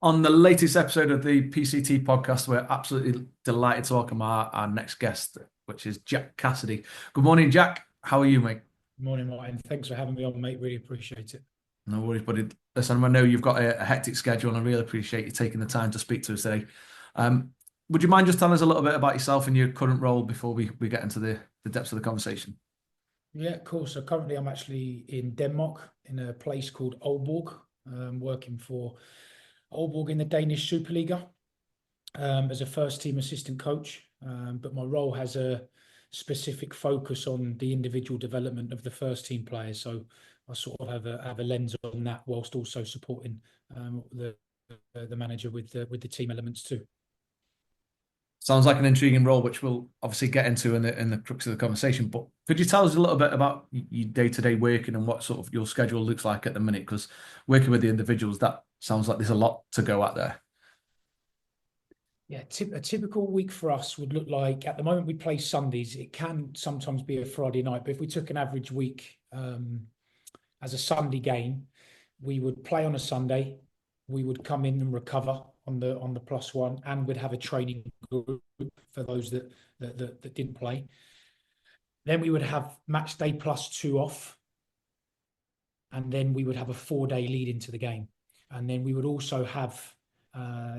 On the latest episode of the PCT podcast, we're absolutely delighted to welcome our next guest, which is Jack Cassidy. Good morning, Jack. How are you, mate? Morning, Martin. Thanks for having me on, mate. Really appreciate it. No worries, buddy. Listen, I know you've got a hectic schedule, and I really appreciate you taking the time to speak to us today. Um, would you mind just telling us a little bit about yourself and your current role before we get into the depths of the conversation? Yeah, cool. So currently I'm actually in Denmark in a place called Aalborg, working for Aalborg in the Danish Superliga as a first team assistant coach. But my role has a specific focus on the individual development of the first team players. So I sort of have a lens on that whilst also supporting the manager with the team elements too. Sounds like an intriguing role, which we'll obviously get into in the crux of the conversation. But could you tell us a little bit about your day-to-day working and what sort of your schedule looks like at the minute? Because working with the individuals, that sounds like there's a lot to go at there. Yeah, a typical week for us would look like at the moment we play Sundays. It can sometimes be a Friday night, but if we took an average week as a Sunday game, we would play on a Sunday. We would come in and recover on the plus one, and we'd have a training group for those that didn't play. Then we would have match day plus two off, and then we would have a 4 day lead into the game, and then we would also have uh,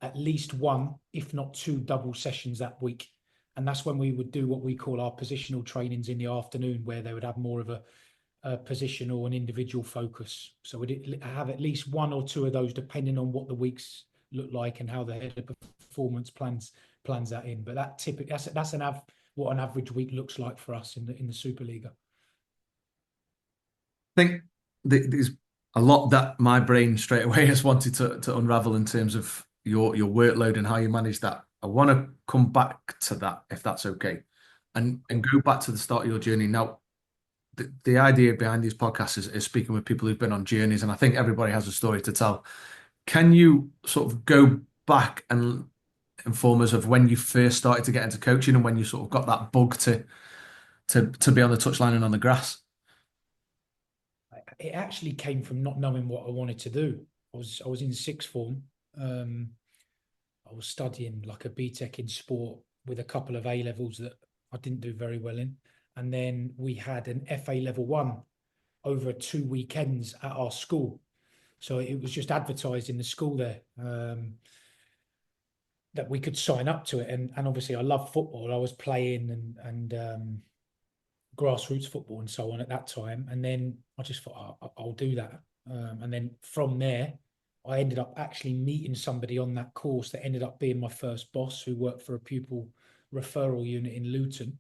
at least one, if not two, double sessions that week. And that's when we would do what we call our positional trainings in the afternoon, where they would have more of a position or an individual focus. So we'd have at least one or two of those, depending on what the weeks look like and how the head of performance plans that in. But that typically that's what an average week looks like for us in the Superliga. I think there's a lot that my brain straight away has wanted to unravel in terms of your workload and how you manage that. I want to come back to that if that's okay, and go back to the start of your journey. Now, the idea behind these podcasts is speaking with people who've been on journeys, and I think everybody has a story to tell. Can you sort of go back and inform us of when you first started to get into coaching and when you sort of got that bug to be on the touchline and on the grass? It actually came from not knowing what I wanted to do. I was in sixth form. Um, I was studying like a BTEC in sport with a couple of A levels that I didn't do very well in. And then we had an FA level one over 2 weekends at our school. So it was just advertised in the school there that we could sign up to it. And obviously I love football. I was playing and grassroots football and so on at that time. And then I just thought, I'll do that. And then from there, I ended up actually meeting somebody on that course that ended up being my first boss, who worked for a pupil referral unit in Luton.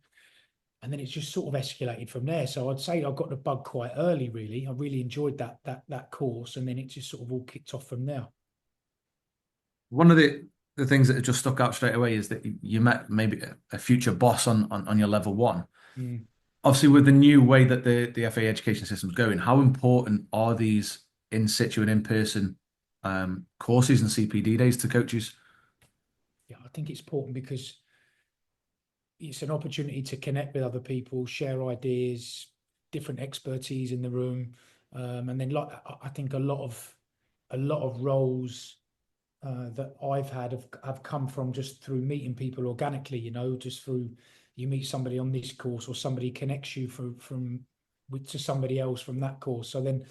And then it's just sort of escalated from there. So I'd say I got the bug quite early, really. I really enjoyed that course, and then it just sort of all kicked off from there. One of the things that have just stuck out straight away is that you met maybe a future boss on your level one. Mm. Obviously, with the new way that the FA education system is going, how important are these in situ and in person courses and CPD days to coaches? Yeah, I think it's important because it's an opportunity to connect with other people, share ideas, different expertise in the room, and then like I think a lot of roles that I've had have come from just through meeting people organically. Just through you meet somebody on this course or somebody connects you from to somebody else from that course. So then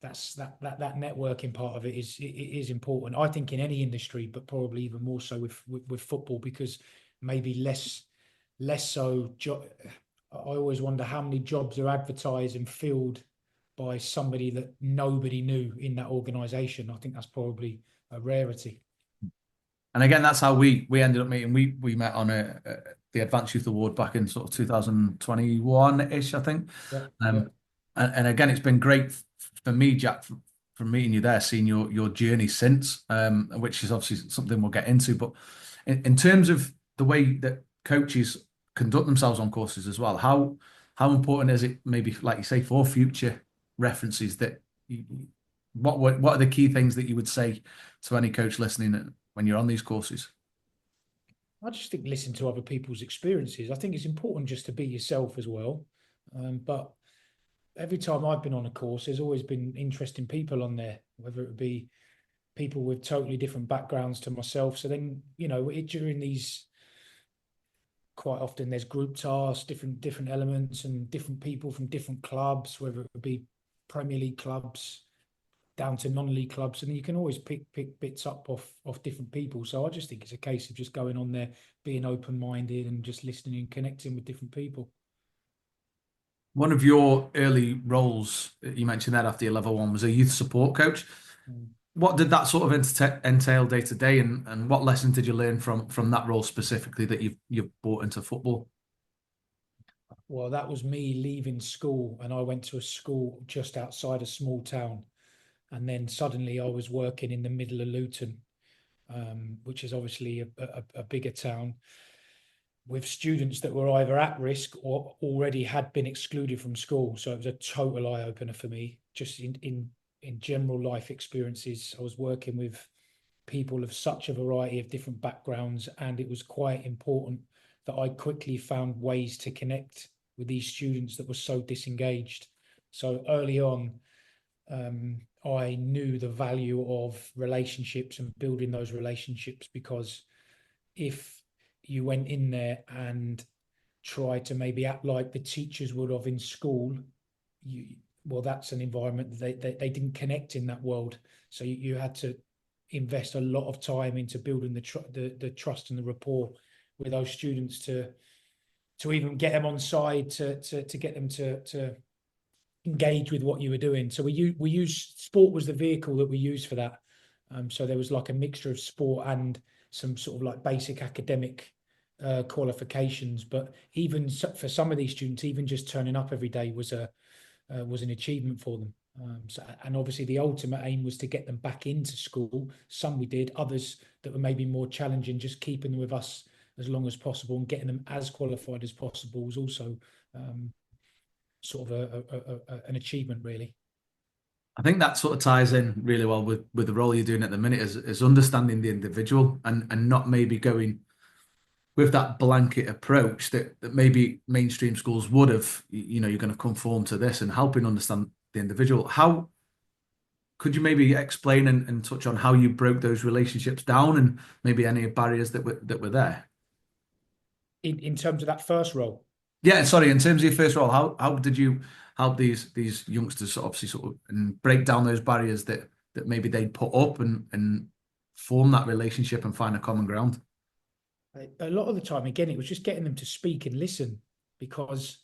that networking part of it is important. I think in any industry, but probably even more so with football, because maybe less so. I always wonder how many jobs are advertised and filled by somebody that nobody knew in that organisation. I think that's probably a rarity. And again, that's how we ended up meeting. We met on the Advanced Youth Award back in sort of 2021-ish, I think. Yeah, yeah. Um, and again, it's been great for me, Jack, from meeting you there, seeing your journey since, which is obviously something we'll get into. But in terms of the way that coaches conduct themselves on courses as well, how important is it, maybe like you say, for future references that what are the key things that you would say to any coach listening when you're on these courses? I just think listen to other people's experiences. I think it's important just to be yourself as well. But every time I've been on a course, there's always been interesting people on there, whether it be people with totally different backgrounds to myself. So then, during these, quite often there's group tasks, different elements, and different people from different clubs, whether it would be Premier League clubs down to non-league clubs, and you can always pick bits up off different people. So I just think it's a case of just going on there, being open-minded, and just listening and connecting with different people. One of your early roles, you mentioned that after your level one, was a youth support coach. Mm. What did that sort of entail day to day, and what lessons did you learn from that role specifically that you've brought into football? Well, that was me leaving school, and I went to a school just outside a small town, and then suddenly I was working in the middle of Luton, which is obviously a bigger town, with students that were either at risk or already had been excluded from school. So it was a total eye opener for me. Just in general life experiences, I was working with people of such a variety of different backgrounds, and it was quite important that I quickly found ways to connect with these students that were so disengaged. So early on, I knew the value of relationships and building those relationships, because if you went in there and tried to maybe act like the teachers would have in school, well, that's an environment that they didn't connect in that world. So you had to invest a lot of time into building the trust and the rapport with those students to even get them on side, to get them to engage with what you were doing. So we use sport was the vehicle that we used for that. So there was like a mixture of sport and some sort of like basic academic qualifications. But even for some of these students, even just turning up every day was an achievement for them. And obviously the ultimate aim was to get them back into school. Some we did, others that were maybe more challenging, just keeping them with us as long as possible and getting them as qualified as possible was also sort of an achievement, really. I think that sort of ties in really well with the role you're doing at the minute, is understanding the individual and not maybe going with that blanket approach that maybe mainstream schools would have. You're going to conform to this, and helping understand the individual. How could you maybe explain and touch on how you broke those relationships down, and maybe any barriers that were there? In terms of that first role, Yeah, sorry. In terms of your first role, how did you help these youngsters obviously sort of and break down those barriers that maybe they'd put up and form that relationship and find a common ground? a lot of the time, again, it was just getting them to speak and listen, because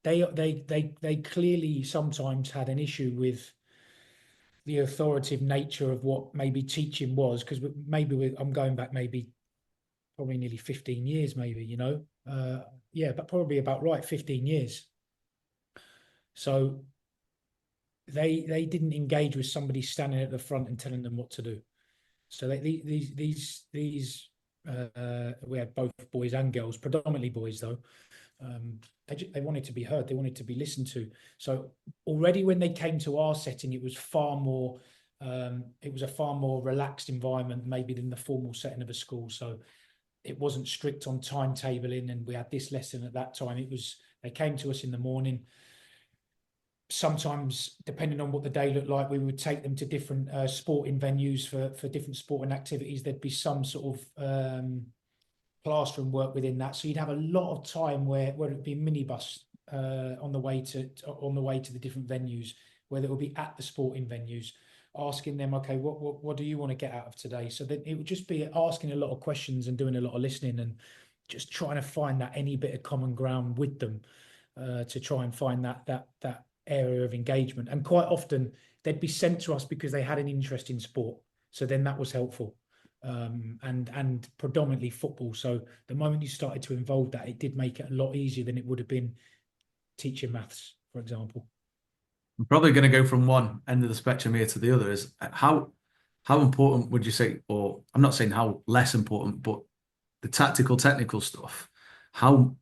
they clearly sometimes had an issue with the authoritative nature of what maybe teaching was, because I'm going back maybe probably nearly 15 years, maybe, yeah, but probably about right, 15 years. So they didn't engage with somebody standing at the front and telling them what to do. So these we had both boys and girls, predominantly boys though. They wanted to be heard, they wanted to be listened to. So already when they came to our setting, it was a far more relaxed environment maybe than the formal setting of a school. So it wasn't strict on timetabling and we had this lesson at that time. They came to us in the morning. Sometimes, depending on what the day looked like, we would take them to different sporting venues for different sporting activities. There'd be some sort of classroom work within that. So you'd have a lot of time where it'd be a minibus on the way to the different venues, whether it would be at the sporting venues, asking them, okay, what do you want to get out of today? So that it would just be asking a lot of questions and doing a lot of listening and just trying to find that any bit of common ground with them, to try and find that area of engagement. And quite often they'd be sent to us because they had an interest in sport. So then that was helpful. And predominantly football. So the moment you started to involve that, it did make it a lot easier than it would have been teaching maths, for example. I'm probably going to go from one end of the spectrum here to the other. Is how important would you say, or I'm not saying how less important, but the tactical, technical stuff. How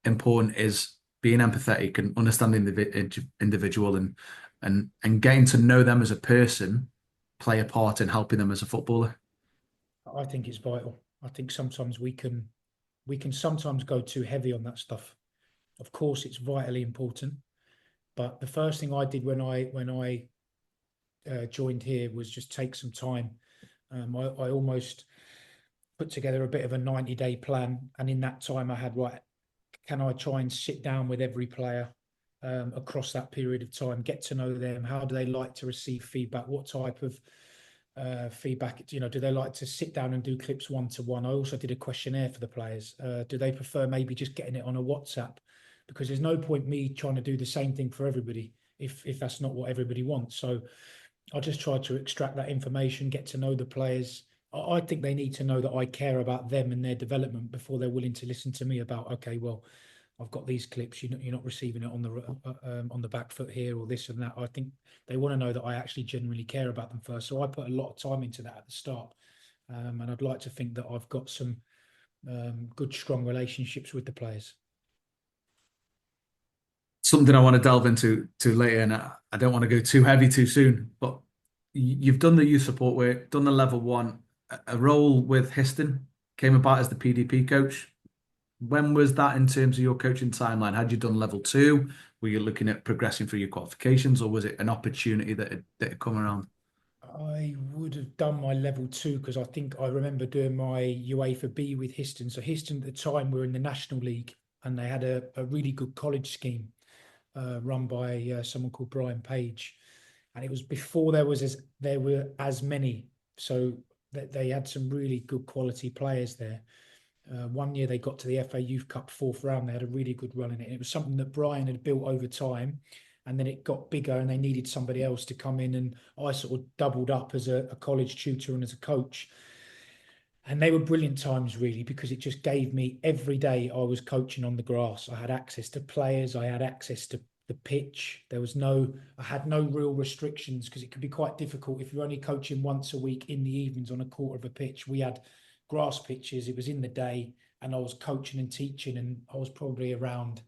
important is being empathetic and understanding the individual and getting to know them as a person play a part in helping them as a footballer? I think it's vital. I think sometimes we can sometimes go too heavy on that stuff. Of course, it's vitally important. But the first thing I did when I joined here was just take some time I almost put together a bit of a 90-day plan, and in that time I had, right, can I try and sit down with every player across that period of time, get to know them, how do they like to receive feedback, what type of feedback, do they like to sit down and do clips one-to-one? I also did a questionnaire for the players. Do they prefer maybe just getting it on a WhatsApp? Because there's no point me trying to do the same thing for everybody if that's not what everybody wants. So I just tried to extract that information, get to know the players. I think they need to know that I care about them and their development before they're willing to listen to me about, okay, well, I've got these clips. You're not receiving it on the back foot here or this and that. I think they want to know that I actually genuinely care about them first. So I put a lot of time into that at the start, and I'd like to think that I've got some good, strong relationships with the players. Something I want to delve into later, and I don't want to go too heavy too soon. But you've done the youth support work, done the level one, a role with Histon, came about as the PDP coach. When was that in terms of your coaching timeline? Had you done level two? Were you looking at progressing through your qualifications, or was it an opportunity that had come around? I would have done my level two because I think I remember doing my UEFA B with Histon. So Histon at the time were in the National League, and they had a really good college scheme run by someone called Brian Page, and it was before there were as many. So they had some really good quality players there. One year they got to the FA Youth Cup fourth round. They had a really good run in it. And it was something that Brian had built over time, and then it got bigger, and they needed somebody else to come in. And I sort of doubled up as a college tutor and as a coach. And they were brilliant times, really, because it just gave me every day I was coaching on the grass. I had access to players, I had access to the pitch. I had no real restrictions because it could be quite difficult if you're only coaching once a week in the evenings on a quarter of a pitch. We had grass pitches, it was in the day, and I was coaching and teaching, and I was probably around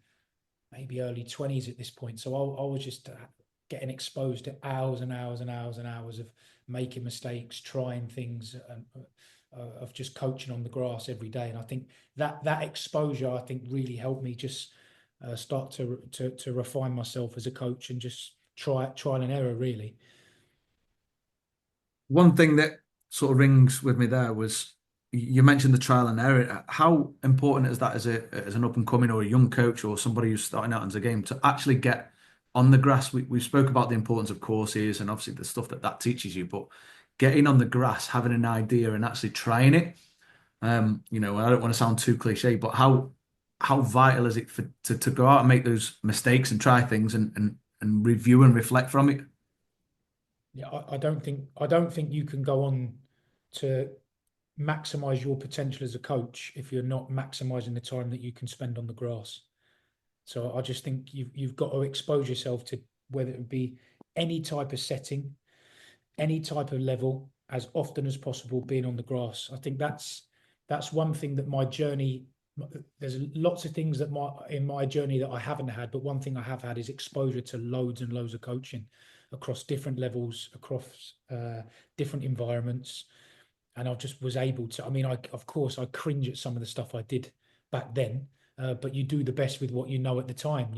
maybe early 20s at this point. So I was just getting exposed to hours and hours and hours and hours of making mistakes, trying things, and of just coaching on the grass every day. And I think that exposure, I think, really helped me just start to refine myself as a coach and just trial and error, really. One thing that sort of rings with me there was you mentioned the trial and error. How important is that as an up and coming or a young coach or somebody who's starting out into a game to actually get on the grass? We spoke about the importance of courses and obviously the stuff that teaches you, but getting on the grass, having an idea and actually trying it. I don't want to sound too cliche, but how vital is it to go out and make those mistakes and try things and review and reflect from it? Yeah, I don't think you can go on to maximize your potential as a coach if you're not maximizing the time that you can spend on the grass. So I just think you've got to expose yourself to, whether it be any type of setting, any type of level, as often as possible being on the grass. I think that's one thing that my journey. There's lots of things that in my journey that I haven't had, but one thing I have had is exposure to loads and loads of coaching across different levels, across different environments, and I just was able to. I mean, of course I cringe at some of the stuff I did back then, but you do the best with what you know at the time.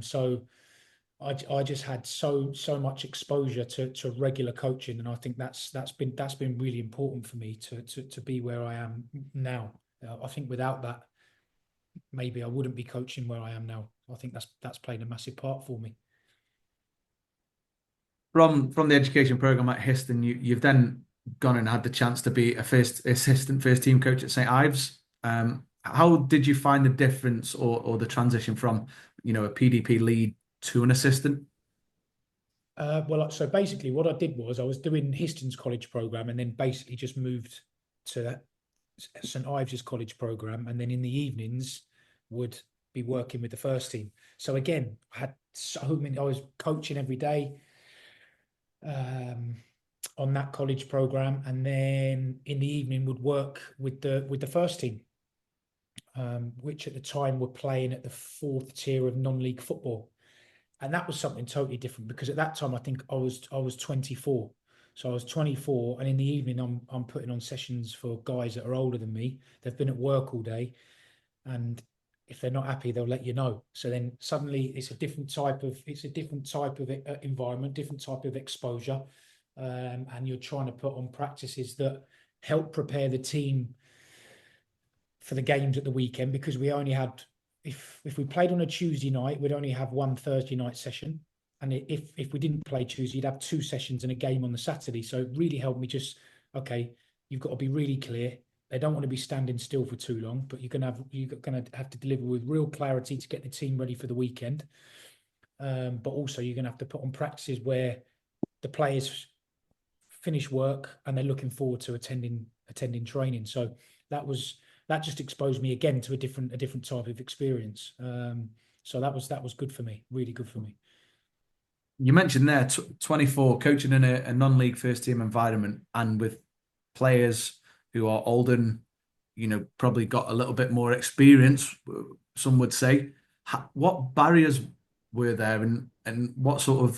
So I just had so much exposure to regular coaching, and I think that's been really important for me to be where I am now. I think without that, maybe I wouldn't be coaching where I am now. I think that's played a massive part for me. From the education program at Histon, you've then gone and had the chance to be a first assistant first team coach at St. Ives. How did you find the difference or the transition from, a PDP lead to an assistant? Well, so basically, what I did was I was doing Histon's college program, and then basically just moved to St Ives's college program, and then in the evenings would be working with the first team. So again, I had so many. I was coaching every day on that college program, and then in the evening would work with the first team, which at the time were playing at the fourth tier of non-league football. And that was something totally different because at that time I think I was 24. So I was 24, and in the evening I'm putting on sessions for guys that are older than me. They've been at work all day, and if they're not happy, they'll let you know. So then suddenly it's a different type of environment, different type of exposure. and you're trying to put on practices that help prepare the team for the games at the weekend, because we only had, if we played on a Tuesday night, we'd only have one Thursday night session. And if we didn't play Tuesday, you'd have two sessions and a game on the Saturday. So it really helped me just, okay, you've got to be really clear. They don't want to be standing still for too long, but you're gonna have to deliver with real clarity to get the team ready for the weekend. But also you're gonna have to put on practices where the players finish work and they're looking forward to attending training. So that just exposed me again to a different type of experience. So that was good for me, really good for me. You mentioned there 24 coaching in a non-league first team environment and with players who are older and probably got a little bit more experience, some would say. What barriers were there, and what sort of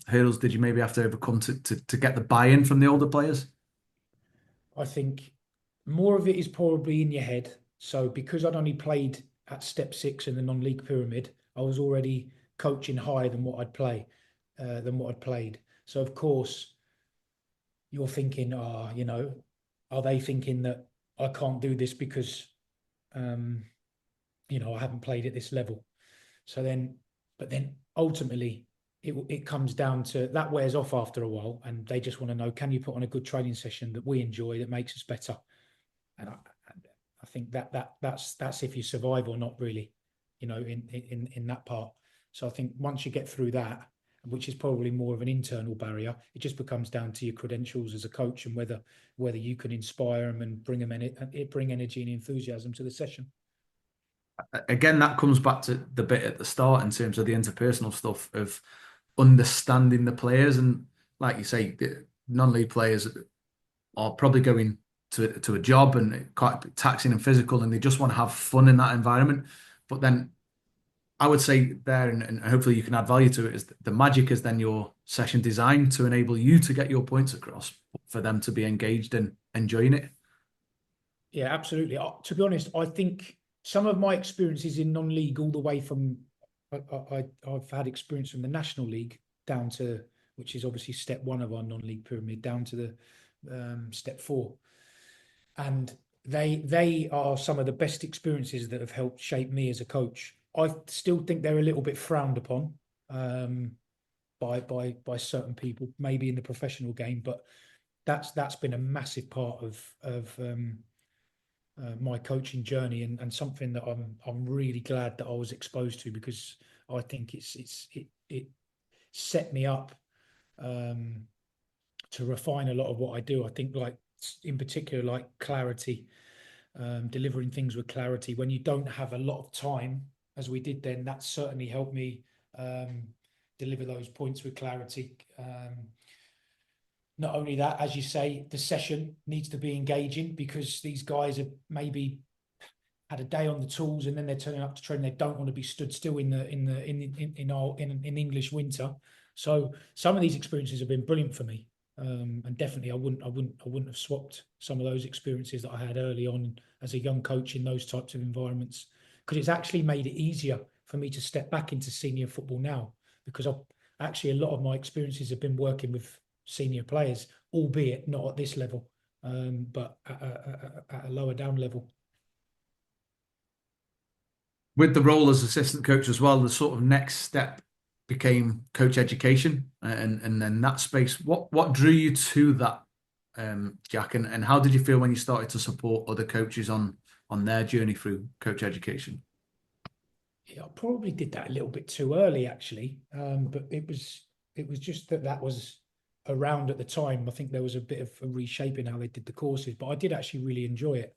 hurdles did you maybe have to overcome to get the buy-in from the older players? I think more of it is probably in your head. So because I'd only played at step 6 in the non-league pyramid, I was already coaching higher than what I'd played. So of course you're thinking, are they thinking that I can't do this because um, I haven't played at this level? But then ultimately it comes down to that wears off after a while, and they just want to know, can you put on a good training session that we enjoy, that makes us better? And I think that's if you survive or not, really, in that part. So I think once you get through that, which is probably more of an internal barrier, it just becomes down to your credentials as a coach and whether you can inspire them and bring energy and enthusiasm to the session. Again, that comes back to the bit at the start in terms of the interpersonal stuff of understanding the players. And like you say, the non-league players are probably going to a job and quite taxing and physical, and they just want to have fun in that environment. But then I would say there, and hopefully you can add value to it, is the magic is then your session designed to enable you to get your points across for them to be engaged and enjoying it. Yeah, absolutely. To be honest, I think some of my experiences in non-league, all the way from I've had experience from the National League down to, which is obviously step 1 of our non-league pyramid, down to the step 4, and they are some of the best experiences that have helped shape me as a coach. I still think they're a little bit frowned upon um, by certain people, maybe in the professional game, but that's been a massive part of my coaching journey, and something that I'm really glad that I was exposed to, because I think it set me up to refine a lot of what I do. I think, like, in particular, like clarity, delivering things with clarity when you don't have a lot of time, as we did then. That certainly helped me um, deliver those points with clarity. Not only that, as you say, the session needs to be engaging, because these guys have maybe had a day on the tools and then they're turning up to train. They don't want to be stood still in English winter. So some of these experiences have been brilliant for me, and definitely I wouldn't have swapped some of those experiences that I had early on as a young coach in those types of environments, because it's actually made it easier for me to step back into senior football now, because actually a lot of my experiences have been working with senior players, albeit not at this level, but at a lower down level. With the role as assistant coach as well, the sort of next step became coach education, and then that space. What drew you to that, Jack, and how did you feel when you started to support other coaches on their journey through coach education? Yeah, I probably did that a little bit too early, actually, but it was just that was around at the time. I think there was a bit of a reshaping how they did the courses, but I did actually really enjoy it.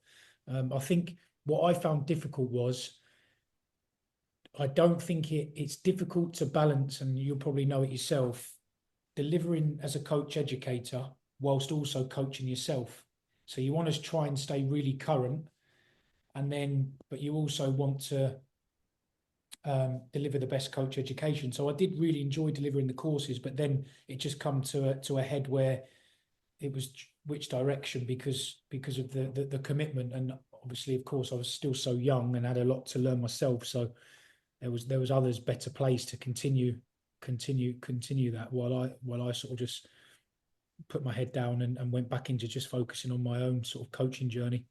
I think what I found difficult was, I don't think it's difficult to balance, and you'll probably know it yourself, delivering as a coach educator whilst also coaching yourself. So you want to try and stay really current, but you also want to deliver the best coach education. So I did really enjoy delivering the courses, but then it just come to a head where it was which direction, because of the commitment, and obviously, of course, I was still so young and had a lot to learn myself. So there was others better placed to continue that, while I sort of just put my head down and went back into just focusing on my own sort of coaching journey.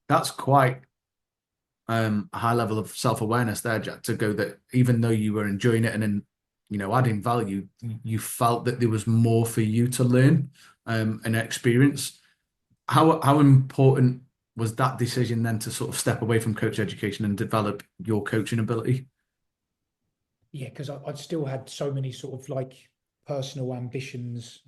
That's quite a high level of self-awareness there, Jack, to go that even though you were enjoying it and then, adding value, you felt that there was more for you to learn and experience. How important was that decision then to sort of step away from coach education and develop your coaching ability? Yeah, because I'd still had so many sort of like personal ambitions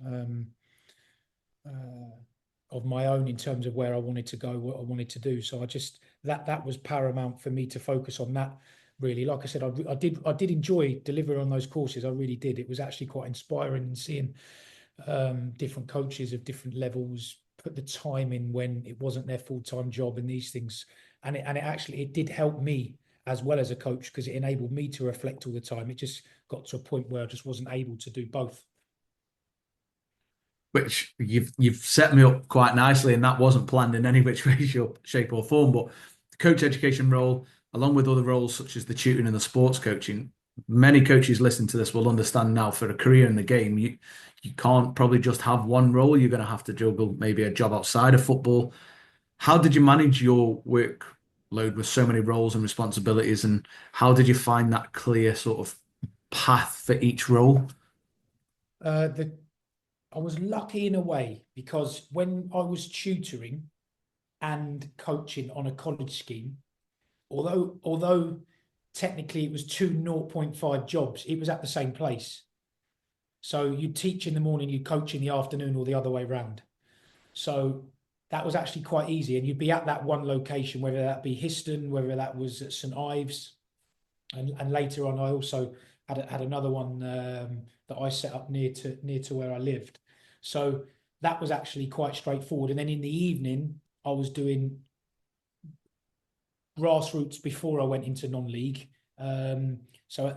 of my own in terms of where I wanted to go, what I wanted to do. So I just that was paramount for me to focus on that. Really, like I said, I did enjoy delivering on those courses. I really did. It was actually quite inspiring and seeing different coaches of different levels put the time in when it wasn't their full-time job and these things. And it actually it did help me as well as a coach because it enabled me to reflect all the time. It just got to a point where I just wasn't able to do both. Which you've set me up quite nicely, and that wasn't planned in any which way, shape, or form. But the coach education role, along with other roles such as the tutoring and the sports coaching, many coaches listening to this will understand now for a career in the game, you can't probably just have one role. You're going to have to juggle maybe a job outside of football. How did you manage your workload with so many roles and responsibilities, and how did you find that clear sort of path for each role? The I was lucky in a way because when I was tutoring and coaching on a college scheme, although technically it was two 0.5 jobs, it was at the same place. So you teach in the morning, you coach in the afternoon, or the other way around. So that was actually quite easy, and you'd be at that one location, whether that be Histon, whether that was at St Ives, and later on I also had another one that I set up near to where I lived. So that was actually quite straightforward. And then in the evening, I was doing grassroots before I went into non-league. So I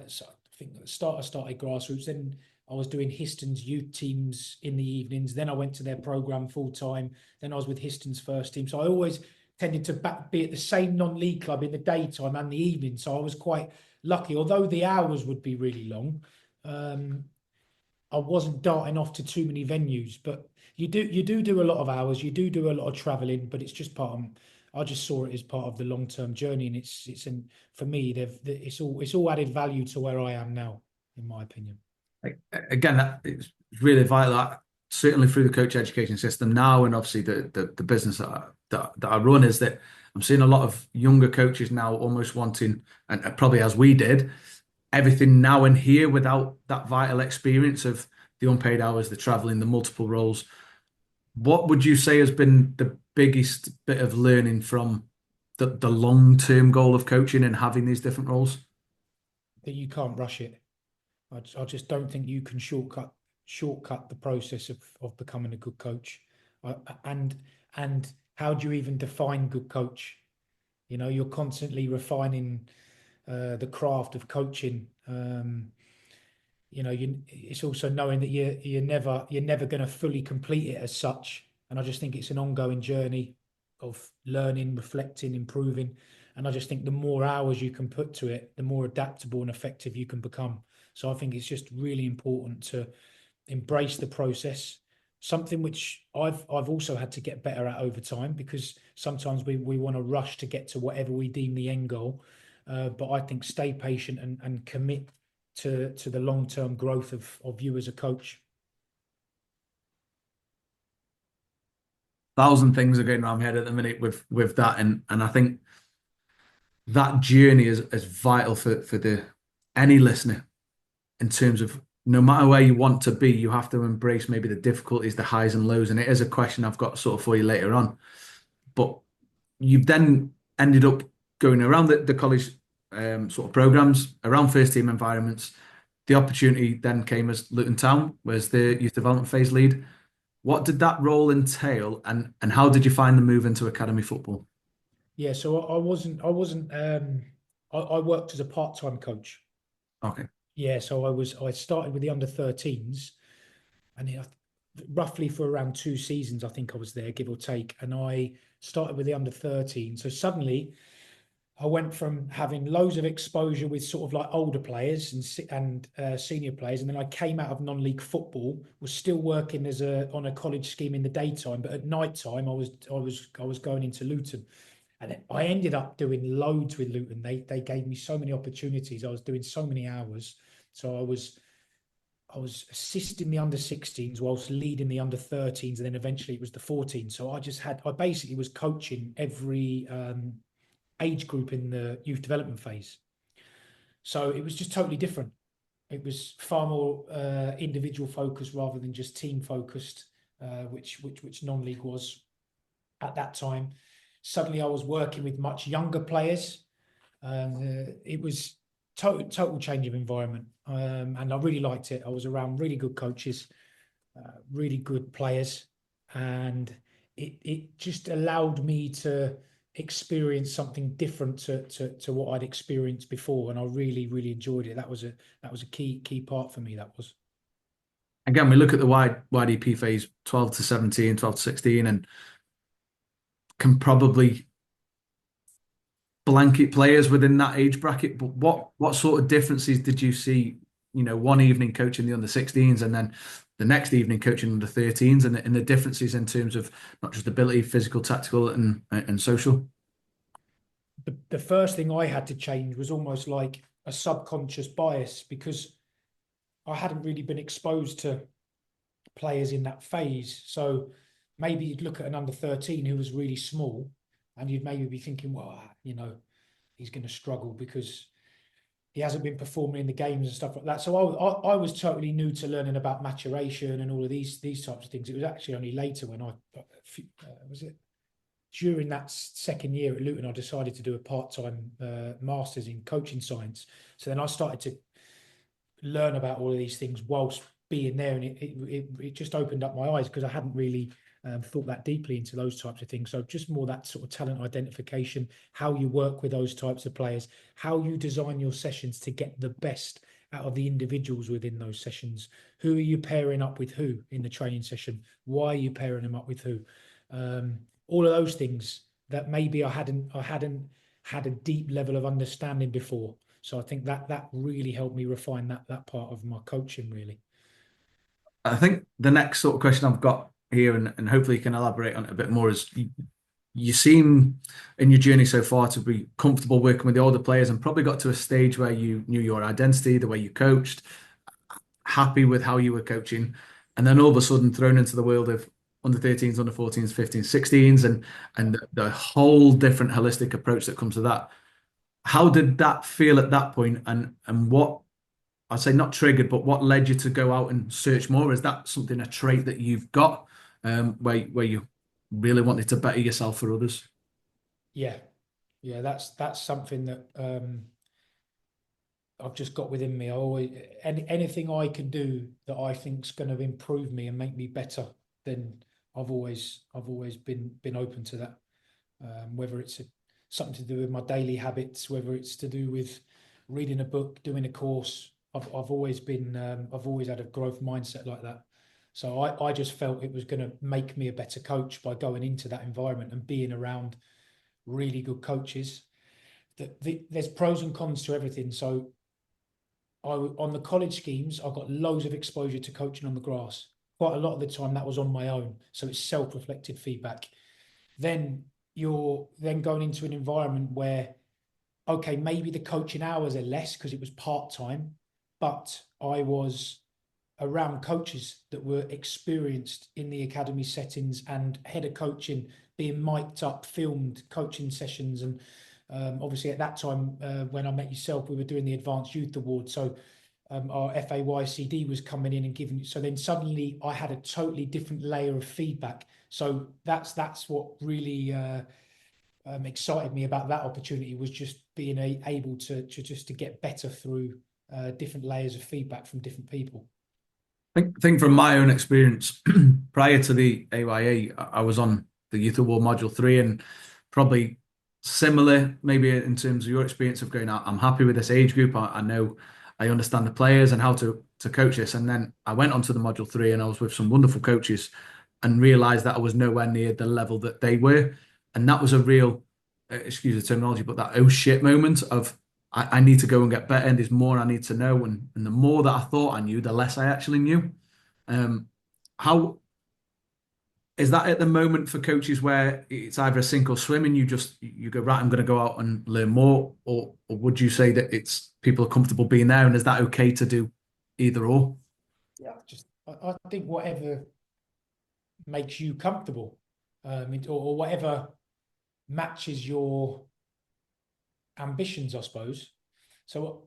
think at the start I started grassroots. Then I was doing Histon's youth teams in the evenings. Then I went to their program full time. Then I was with Histon's first team. So I always tended to be at the same non-league club in the daytime and the evening. So I was quite lucky, although the hours would be really long. I wasn't darting off to too many venues, but you do a lot of hours, you do a lot of traveling, but it's just part of. I just saw it as part of the long term journey, and for me, it's all added value to where I am now, in my opinion. Again, that it's really vital. Certainly through the coach education system now, and obviously the business that I run is that I'm seeing a lot of younger coaches now almost wanting, and probably as we did, everything now and here without that vital experience of the unpaid hours, the traveling, the multiple roles. What would you say has been the biggest bit of learning from the long-term goal of coaching and having these different roles? That you can't rush it. I just don't think you can shortcut the process of becoming a good coach. I, and and how do you even define good coach? You're constantly refining the craft of coaching. It's also knowing that you're never going to fully complete it as such. And I just think it's an ongoing journey of learning, reflecting, improving. And I just think the more hours you can put to it, the more adaptable and effective you can become. So I think it's just really important to embrace the process. Something which I've also had to get better at over time because sometimes we want to rush to get to whatever we deem the end goal. But I think stay patient and commit to the long term growth of you as a coach. Thousand things are going around my head at the minute with that, and I think that journey is vital for the any listener in terms of no matter where you want to be, you have to embrace maybe the difficulties, the highs and lows. And it is a question I've got sort of for you later on. But you've then ended up going around the college sort of programs, around first team environments. The opportunity then came as Luton Town, was the youth development phase lead. What did that role entail, and how did you find the move into academy football? Yeah, so I wasn't I worked as a part-time coach. Okay. Yeah, so I started with the under 13s and roughly for around 2 seasons I think I was there, give or take. And I started with the under 13. So suddenly I went from having loads of exposure with sort of like older players and senior players, and then I came out of non-league football, was still working as a on a college scheme in the daytime, but at night time I was going into Luton, and I ended up doing loads with Luton. They gave me so many opportunities. I was doing so many hours, so I was assisting the under 16s whilst leading the under 13s, and then eventually it was the 14s. So I basically was coaching every age group in the youth development phase. So it was just totally different. It was far more individual focused rather than just team focused, which non-league was at that time. Suddenly, I was working with much younger players. It was total change of environment, and I really liked it. I was around really good coaches, really good players, and it just allowed me to experience something different to what I'd experienced before, and I really enjoyed it. That was a key part for me. That was. Again, we look at the YDP phase 12 to 17, 12 to 16, and can probably blanket players within that age bracket. But what sort of differences did you see, one evening coaching the under 16s and then the next evening coaching under 13s, and the differences in terms of not just ability, physical, tactical, and social? The first thing I had to change was almost like a subconscious bias, because I hadn't really been exposed to players in that phase. So maybe you'd look at an under 13 who was really small, and you'd maybe be thinking, well, he's going to struggle because he hasn't been performing in the games and stuff like that. So I was totally new to learning about maturation and all of these types of things. It was actually only later when was it during that second year at Luton, I decided to do a part-time master's in coaching science. So then I started to learn about all of these things whilst being there, and it just opened up my eyes, because I hadn't really thought that deeply into those types of things. So just more that sort of talent identification, how you work with those types of players, how you design your sessions to get the best out of the individuals within those sessions. Who are you pairing up with who in the training session? Why are you pairing them up with who? All of those things that maybe I hadn't had a deep level of understanding before. So I think that really helped me refine that part of my coaching, really. I think the next sort of question I've got here, and hopefully you can elaborate on it a bit more, is you seem in your journey so far to be comfortable working with the older players and probably got to a stage where you knew your identity, the way you coached, happy with how you were coaching, and then all of a sudden thrown into the world of under 13s, under 14s, 15s, 16s, and the whole different holistic approach that comes to that. How did that feel at that point, and what, I'd say not triggered, but what led you to go out and search more? Is that something, a trait that you've got, where you really wanted to better yourself for others? Yeah, yeah, that's something that I've just got within me. Anything I can do that I think's going to improve me and make me better, then I've always been open to that. Whether it's something to do with my daily habits, whether it's to do with reading a book, doing a course, I've always had a growth mindset like that. So I just felt it was going to make me a better coach by going into that environment and being around really good coaches. There's pros and cons to everything. So on the college schemes, I got loads of exposure to coaching on the grass. Quite a lot of the time that was on my own. So it's self-reflected feedback. Then you're then going into an environment where, okay, maybe the coaching hours are less because it was part-time, but I was around coaches that were experienced in the academy settings and head of coaching, being mic'd up, filmed coaching sessions. And obviously at that time, when I met yourself, we were doing the Advanced Youth Award. So our FAYCD was coming in and giving. So then suddenly I had a totally different layer of feedback. So that's what really excited me about that opportunity, was just being able to get better through different layers of feedback from different people. Think from my own experience, prior to the AYA, I was on the Youth Award Module 3, and probably similar, maybe in terms of your experience of going out, I'm happy with this age group. I know I understand the players and how to coach this. And then I went on to the Module 3 and I was with some wonderful coaches and realized that I was nowhere near the level that they were. And that was a real excuse the terminology, but that oh shit moment of I need to go and get better, and there's more I need to know, and the more that I thought I knew, the less I actually knew. Um, how is that at the moment for coaches where it's either a sink or swim, and you go right, I'm going to go out and learn more, or would you say that it's people are comfortable being there, and is that okay to do either or? Yeah, I think whatever makes you comfortable, or whatever matches your ambitions, I suppose. So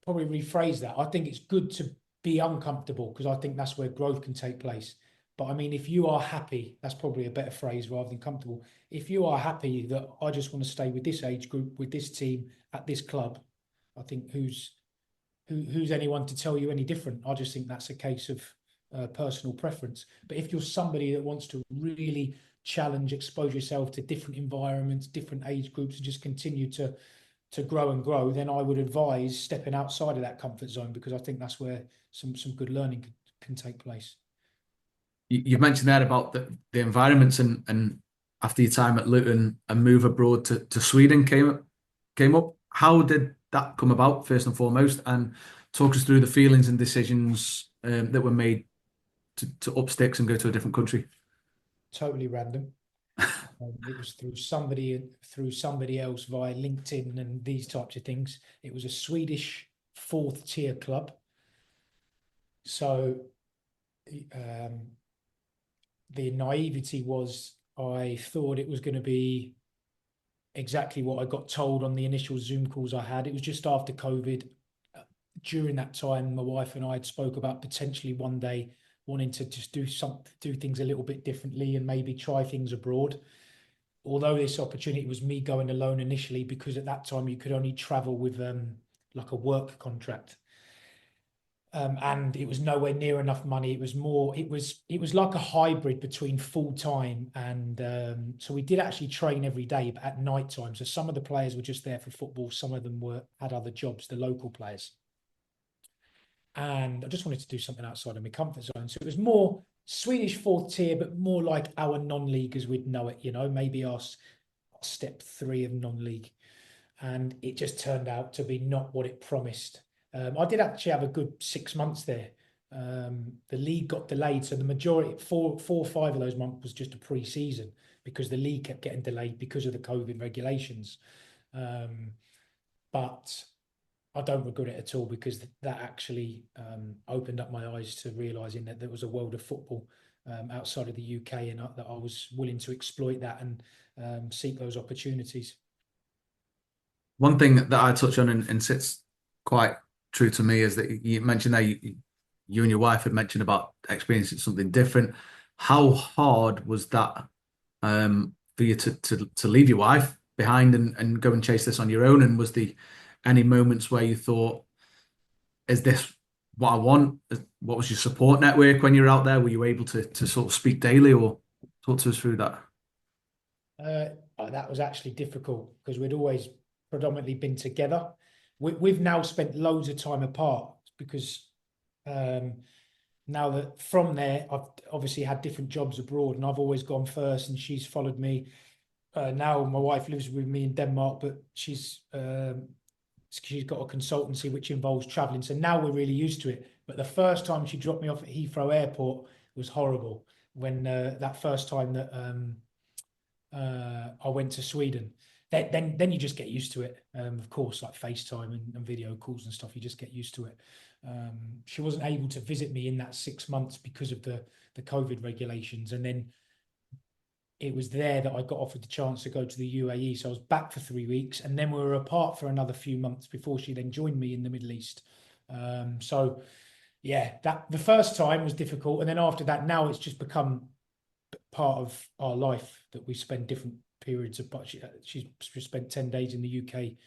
probably rephrase that. I think it's good to be uncomfortable because I think that's where growth can take place. But I mean, if you are happy, that's probably a better phrase rather than comfortable. If you are happy that I just want to stay with this age group, with this team, at this club, I think who's anyone to tell you any different? I just think that's a case of personal preference. But if you're somebody that wants to really challenge, expose yourself to different environments, different age groups, and just continue to grow and grow, then I would advise stepping outside of that comfort zone because I think that's where some good learning can take place. You mentioned there about the environments and after your time at Luton, a move abroad to Sweden came up. How did that come about, first and foremost? And talk us through the feelings and decisions that were made to up sticks and go to a different country. Totally random. It was through somebody else via LinkedIn and these types of things. It was a Swedish fourth tier club. So um, the naivety was I thought it was going to be exactly what I got told on the initial Zoom calls I had. It was just after COVID. During that time, my wife and I had spoke about potentially one day wanting to just do things a little bit differently and maybe try things abroad. Although this opportunity was me going alone initially, because at that time you could only travel with like a work contract. And it was nowhere near enough money. It was more, it was like a hybrid between full time and so we did actually train every day, but at night time. So some of the players were just there for football, some of them had other jobs, the local players. And I just wanted to do something outside of my comfort zone. So it was more Swedish fourth tier, but more like our non-league as we'd know it, maybe our step three of non-league. And it just turned out to be not what it promised. I did actually have a good 6 months there. The league got delayed, so the majority, four or five of those months was just a pre-season because the league kept getting delayed because of the COVID regulations. But I don't regret it at all because that actually opened up my eyes to realizing that there was a world of football outside of the UK, and that I was willing to exploit that and seek those opportunities. One thing that I touch on and sits quite true to me is that you mentioned that you and your wife had mentioned about experiencing something different. How hard was that for you to leave your wife behind and go and chase this on your own? And was the any moments where you thought, is this what I want? What was your support network when you were out there? Were you able to sort of speak daily or talk to us through that? Uh, that was actually difficult because we'd always predominantly been together. We've now spent loads of time apart because um, now that from there, I've obviously had different jobs abroad and I've always gone first and she's followed me. Now my wife lives with me in Denmark, but she's got a consultancy which involves traveling. So now we're really used to it. But the first time she dropped me off at Heathrow Airport was horrible. When that first time that I went to Sweden. Then you just get used to it. Of course, like FaceTime and video calls and stuff, you just get used to it. She wasn't able to visit me in that 6 months because of the COVID regulations, and then it was there that I got offered the chance to go to the UAE. So I was back for 3 weeks, and then we were apart for another few months before she then joined me in the Middle East. So yeah, that the first time was difficult, and then after that, now it's just become part of our life that we spend different periods of. But she's spent 10 days in the UK,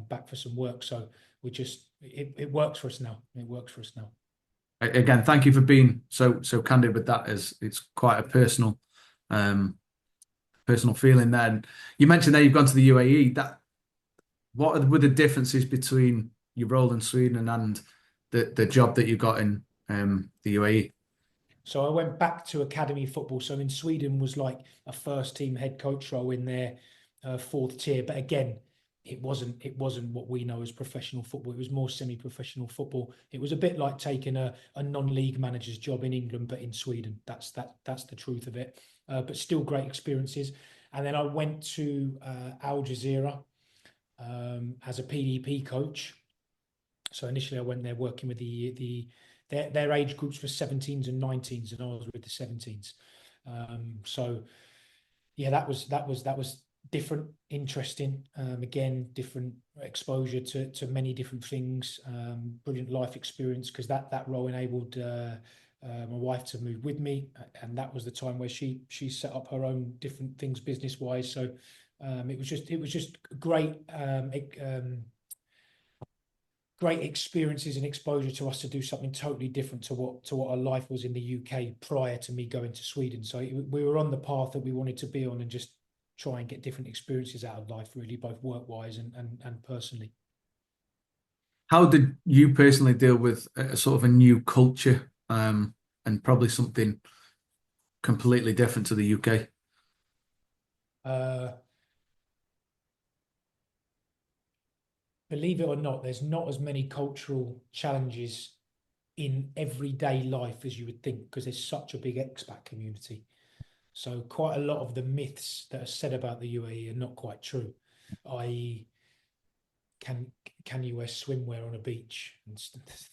back for some work. So it works for us now. It works for us now. Again, thank you for being so candid with that, as it's quite a um, personal feeling there. And you mentioned that you've gone to the UAE. Were the differences between your role in Sweden and the job that you got in the UAE? So I went back to academy football. So in Sweden was like a first team head coach role in there. fourth tier. But again, it wasn't what we know as professional football. It was more semi-professional football. It was a bit like taking a non-league manager's job in England, but in Sweden. That's the truth of it. But still great experiences. And then I went to Al Jazeera as a PDP coach. So initially I went there working with their age groups for 17s and 19s, and I was with the 17s. So yeah, that was different, interesting. Again, different exposure to many different things. Brilliant life experience, because that role enabled my wife to move with me, and that was the time where she set up her own different things business wise. So it was just great. Great experiences and exposure to us to do something totally different to what our life was in the UK prior to me going to Sweden. So we were on the path that we wanted to be on, and just try and get different experiences out of life, really, both work-wise and personally. How did you personally deal with a sort of a new culture, and probably something completely different to the UK? Uh, Believe it or not, there's not as many cultural challenges in everyday life as you would think, because there's such a big expat community. So quite a lot of the myths that are said about the UAE are not quite true, i.e., can can you wear swimwear on a beach and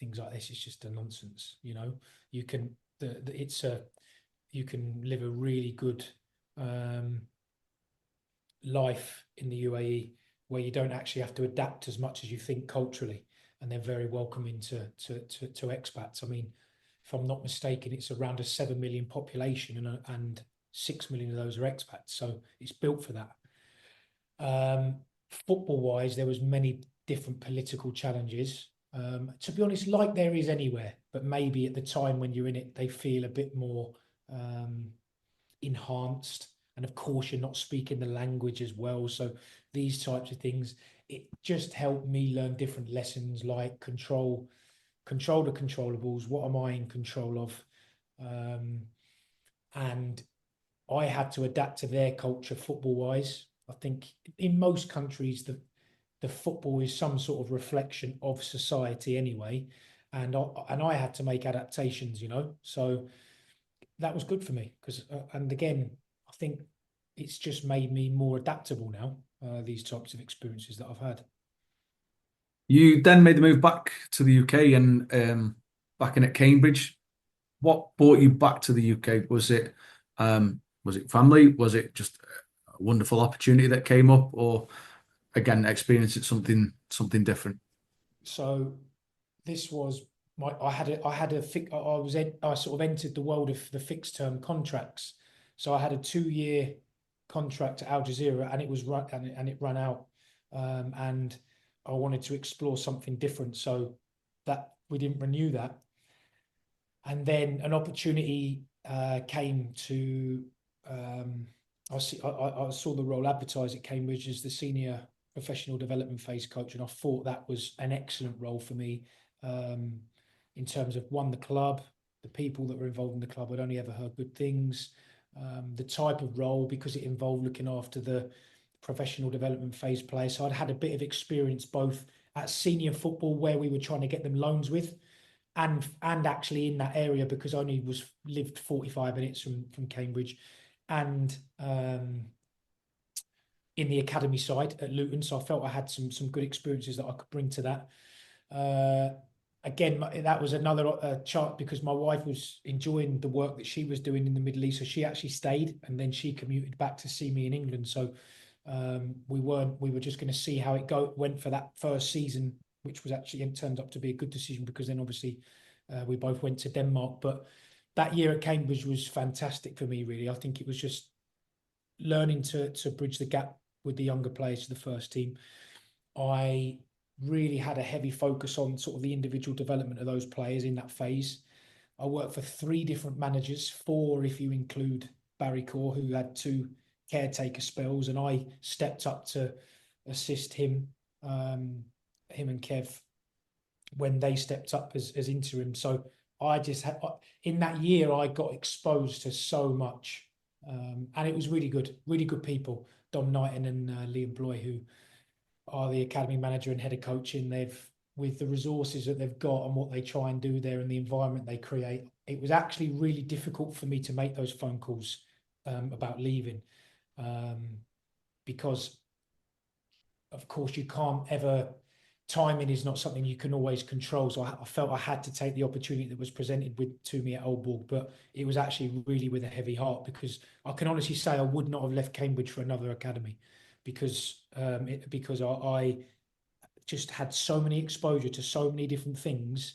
things like this? It's just a nonsense. You can it's a you can live a really good um, life in the UAE where you don't actually have to adapt as much as you think culturally, and they're very welcoming to expats. I mean, if I'm not mistaken, it's around a 7 million population, and 6 million of those are expats. So it's built for that. Football wise, there was many different political challenges. To be honest, like there is anywhere, but maybe at the time when you're in it, they feel a bit more enhanced. And of course, you're not speaking the language as well. So these types of things, it just helped me learn different lessons, like control the controllables. What am I in control of? And I had to adapt to their culture football wise. I think in most countries, the football is some sort of reflection of society anyway. And I had to make adaptations, So that was good for me, because and again, I think it's just made me more adaptable now, these types of experiences that I've had. You then made the move back to the UK and back in at Cambridge. What brought you back to the UK? Was it family? Was it just a wonderful opportunity that came up, or again experiencing something different? So this was I sort of entered the world of the fixed term contracts. So I had a 2-year contract at Al Jazeera, and it ran out, and I wanted to explore something different. So that we didn't renew that, and then an opportunity came to. I saw the role advertised at Cambridge as the senior professional development phase coach, and I thought that was an excellent role for me, um, in terms of the club, the people that were involved in the club. I'd only ever heard good things. The type of role, because it involved looking after the professional development phase players. So I'd had a bit of experience both at senior football, where we were trying to get them loans with, and actually in that area, because I only lived 45 minutes from Cambridge, and in the academy side at Luton. So I felt I had some good experiences that I could bring to that. Again, that was another chart, because my wife was enjoying the work that she was doing in the Middle East, so she actually stayed, and then she commuted back to see me in England. So we were just going to see how it went for that first season, which was actually, it turned up to be a good decision, because then obviously we both went to Denmark. But that year at Cambridge was fantastic for me, really. I think it was just learning to bridge the gap with the younger players to the first team. I really had a heavy focus on sort of the individual development of those players in that phase. I worked for 3 different managers, 4 if you include Barry Core, who had 2 caretaker spells, and I stepped up to assist him and Kev when they stepped up as interim. So I just had, in that year, I got exposed to so much, and it was really good people. Dom Knighton and Liam Bloy, who are the academy manager and head of coaching. With the resources that they've got and what they try and do there and the environment they create, it was actually really difficult for me to make those phone calls about leaving, because of course you can't ever, timing is not something you can always control. So I felt I had to take the opportunity that was presented to me at Old Borg, but it was actually really with a heavy heart, because I can honestly say I would not have left Cambridge for another academy, because I just had so many exposure to so many different things,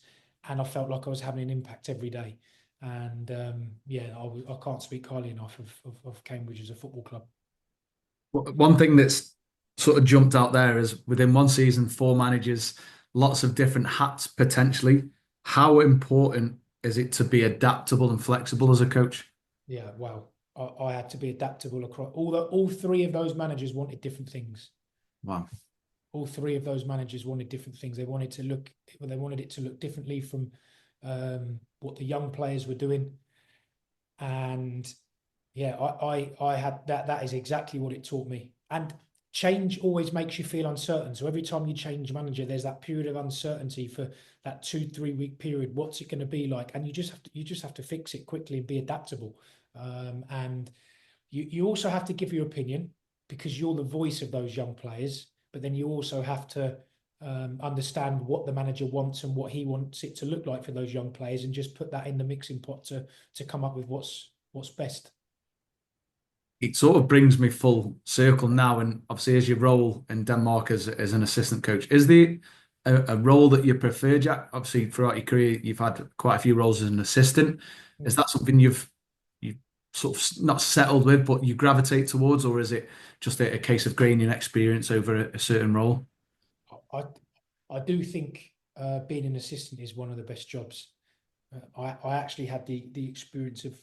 and I felt like I was having an impact every day. And yeah, I can't speak highly enough of Cambridge as a football club. One thing that's sort of jumped out there is within one season, four managers, lots of different hats potentially. How important is it to be adaptable and flexible as a coach? Yeah, wow. I had to be adaptable across all three of those managers wanted different things. Wow. All three of those managers wanted different things. They wanted it to look differently from what the young players were doing. And yeah, I had that. That is exactly what it taught me. And change always makes you feel uncertain. So every time you change manager, there's that period of uncertainty for that 2-3 week period. What's it going to be like? And you just have to fix it quickly and be adaptable. And you also have to give your opinion, because you're the voice of those young players. But then you also have to understand what the manager wants and what he wants it to look like for those young players, and just put that in the mixing pot to come up with what's best. It sort of brings me full circle now, and obviously as your role in Denmark as an assistant coach, is there a role that you prefer, Jack? Obviously throughout your career you've had quite a few roles as an assistant. Is that something you've sort of not settled with, but you gravitate towards, or is it just a case of gaining experience over a certain role? I I do think being an assistant is one of the best jobs. I actually had the experience of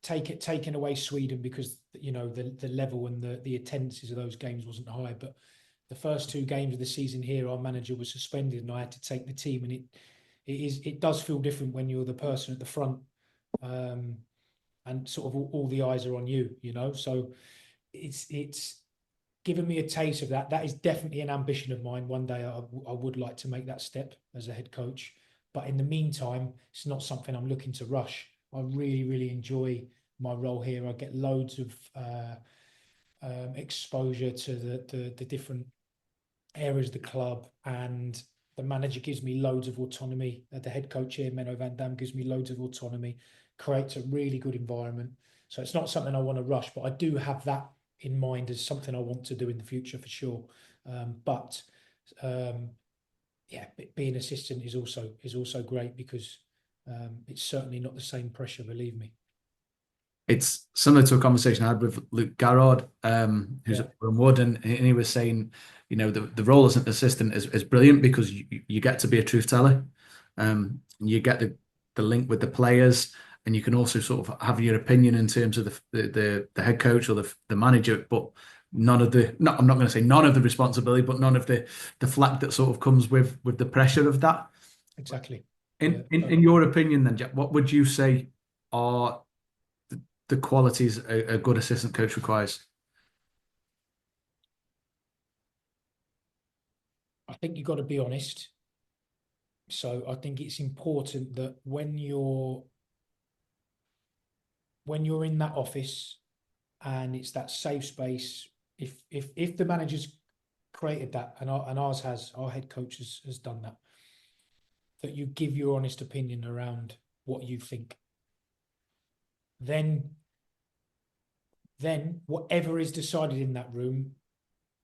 taking away Sweden, because the level and the attendances of those games wasn't high. But the first two games of the season here, our manager was suspended, and I had to take the team. And it does feel different when you're the person at the front, um, and sort of all the eyes are on you. So it's given me a taste of that. That is definitely an ambition of mine. One day I would like to make that step as a head coach. But in the meantime, it's not something I'm looking to rush. I really, really enjoy my role here. I get loads of exposure to the different areas of the club, and the manager gives me loads of autonomy. The head coach here, Menno van Dam, gives me loads of autonomy, creates a really good environment. So it's not something I want to rush, but I do have that in mind as something I want to do in the future for sure. But yeah, being assistant is also great, because it's certainly not the same pressure, believe me. It's similar to a conversation I had with Luke Garrard, who's Yeah, at Wood, and he was saying, the role as an assistant is brilliant because you get to be a truth teller, you get the link with the players, and you can also sort of have your opinion in terms of the head coach or the manager, but none of the no, I'm not going to say none of the responsibility, but none of the flack that sort of comes with the pressure of that. exactly. Yeah, In your opinion, then, Jack, what would you say are the qualities a good assistant coach requires? I think you've got to be honest. So I think it's important that when you're in that office, and it's that safe space, if the manager's created that, and our head coach has done that, that you give your honest opinion around what you think. Then whatever is decided in that room,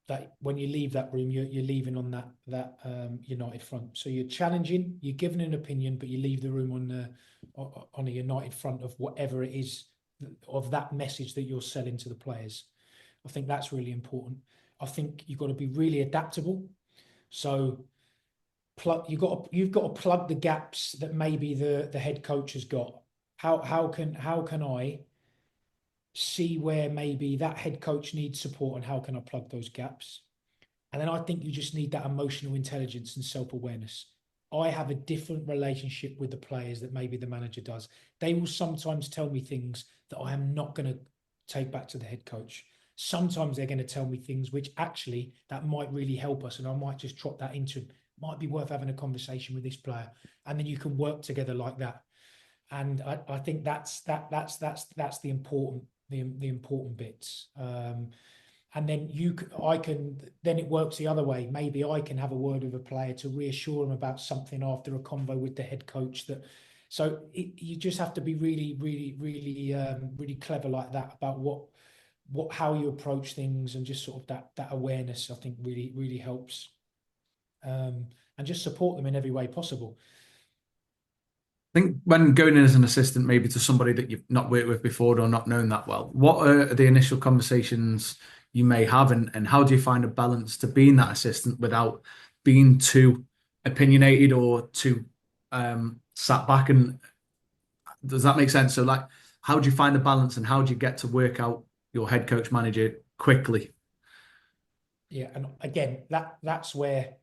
that when you leave that room, you're leaving on that united front. So you're challenging, you're giving an opinion, but you leave the room on a united front of whatever it is, of that message that you're selling to the players. I think that's really important. I think you've got to be really adaptable. So you've got to plug the gaps that maybe the head coach has got. How can I see where maybe that head coach needs support, and how can I plug those gaps? And then I think you just need that emotional intelligence and self-awareness. I have a different relationship with the players that maybe the manager does. They will sometimes tell me things that I am not going to take back to the head coach. Sometimes they're going to tell me things which actually that might really help us, and I might just drop that into, might be worth having a conversation with this player, and then you can work together like that. And I think that's the important bits. And then I can, then it works the other way. Maybe I can have a word with a player to reassure him about something after a convo with the head coach. You just have to be really clever like that about how you approach things, and just sort of that awareness. I think really helps, and just support them in every way possible. I think when going in as an assistant, maybe to somebody that you've not worked with before or not known that well, what are the initial conversations you may have, and how do you find a balance to being that assistant without being too opinionated or too sat back? And does that make sense? So, like, how do you find the balance, and how do you get to work out your head coach manager quickly? Yeah, and again, that's where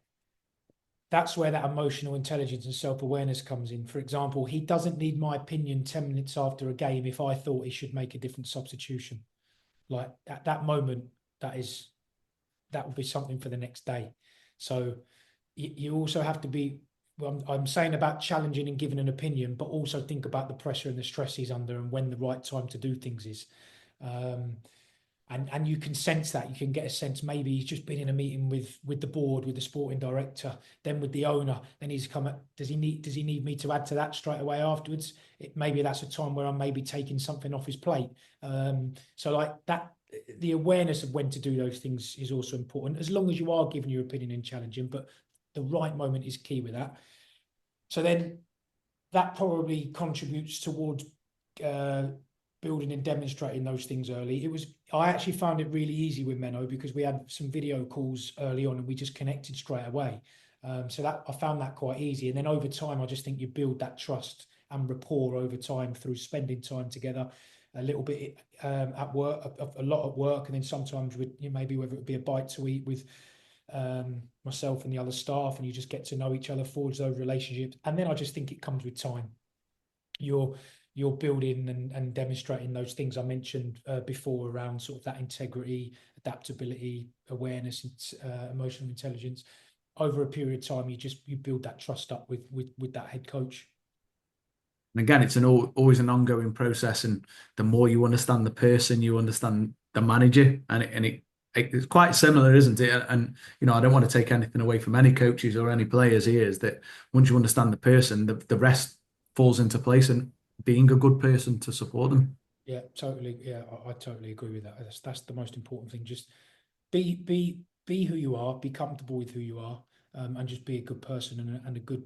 that emotional intelligence and self-awareness comes in. For example, he doesn't need my opinion 10 minutes after a game if I thought he should make a different substitution. Like at that moment, that would be something for the next day. So you also have to be, well, I'm saying about challenging and giving an opinion, but also think about the pressure and the stress he's under and when the right time to do things is. Um, and you can sense that. You can get a sense, maybe he's just been in a meeting with the board, with the sporting director, then with the owner, then he's come at, does he need me to add to that straight away afterwards? Maybe that's a time where I'm maybe taking something off his plate. So like that, the awareness of when to do those things is also important, as long as you are giving your opinion and challenging, but the right moment is key with that. So then that probably contributes towards uh, building and demonstrating those things early. I actually found it really easy with Menno because we had some video calls early on and we just connected straight away. So that I found that quite easy. And then over time, I just think you build that trust and rapport over time through spending time together, a little bit at work, a lot at work, and then sometimes with maybe whether it be a bite to eat with myself and the other staff, and you just get to know each other, forge those relationships. And then I just think it comes with time. You're building and demonstrating those things I mentioned before around sort of that integrity, adaptability, awareness, and emotional intelligence. Over a period of time, you build that trust up with that head coach. And again, it's always an ongoing process, and the more you understand the person, you understand the manager, it's quite similar, isn't it? And I don't want to take anything away from any coaches or any players here. Is that once you understand the person, the rest falls into place, and being a good person to support them. Yeah, totally. Yeah, I totally agree with that. That's the most important thing. Just be who you are, be comfortable with who you are, and just be a good person and a good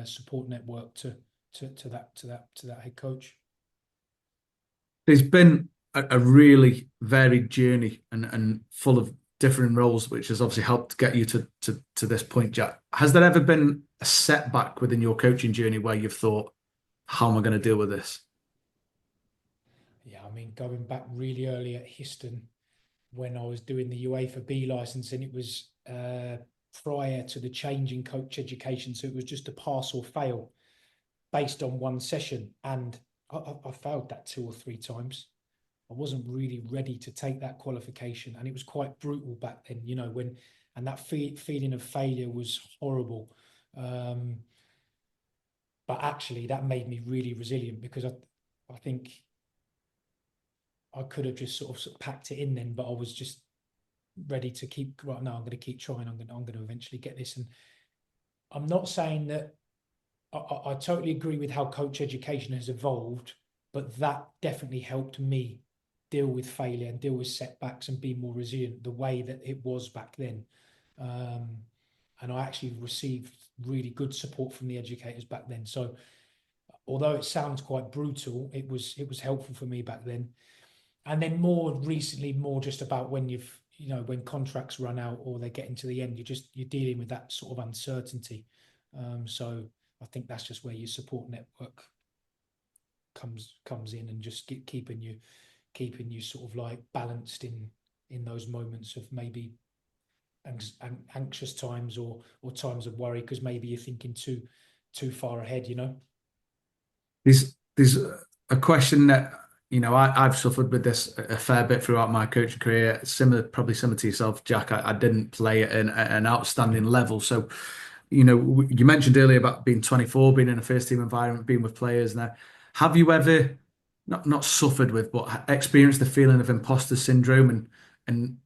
support network to that head coach. It's been a really varied journey, and full of different roles, which has obviously helped get you to this point, Jack. Has there ever been a setback within your coaching journey where you've thought, how am I going to deal with this? Yeah, I mean, going back really early at Histon when I was doing the UEFA B license, and it was prior to the change in coach education, so it was just a pass or fail based on one session, and I failed that 2 or 3 times. I wasn't really ready to take that qualification, and it was quite brutal back then, and that feeling of failure was horrible. But actually, that made me really resilient because I think I could have just sort of packed it in then, but I was just ready to keep. Right, no, I'm going to keep trying. I'm going to eventually get this, and I'm not saying that I totally agree with how coach education has evolved, but that definitely helped me deal with failure and deal with setbacks and be more resilient the way that it was back then. And I actually received really good support from the educators back then. So although it sounds quite brutal, it was helpful for me back then. And then more recently, more just about when contracts run out or they're getting to the end, you're dealing with that sort of uncertainty. So I think that's just where your support network comes in, and just keeping you sort of like balanced in those moments of maybe anxious times or times of worry, because maybe you're thinking too far ahead. There's a question that I've suffered with this a fair bit throughout my coaching career. Probably similar to yourself, Jack. I didn't play at an outstanding level. So, you mentioned earlier about being 24, being in a first team environment, being with players. Now, have you ever not suffered with, but experienced the feeling of imposter syndrome and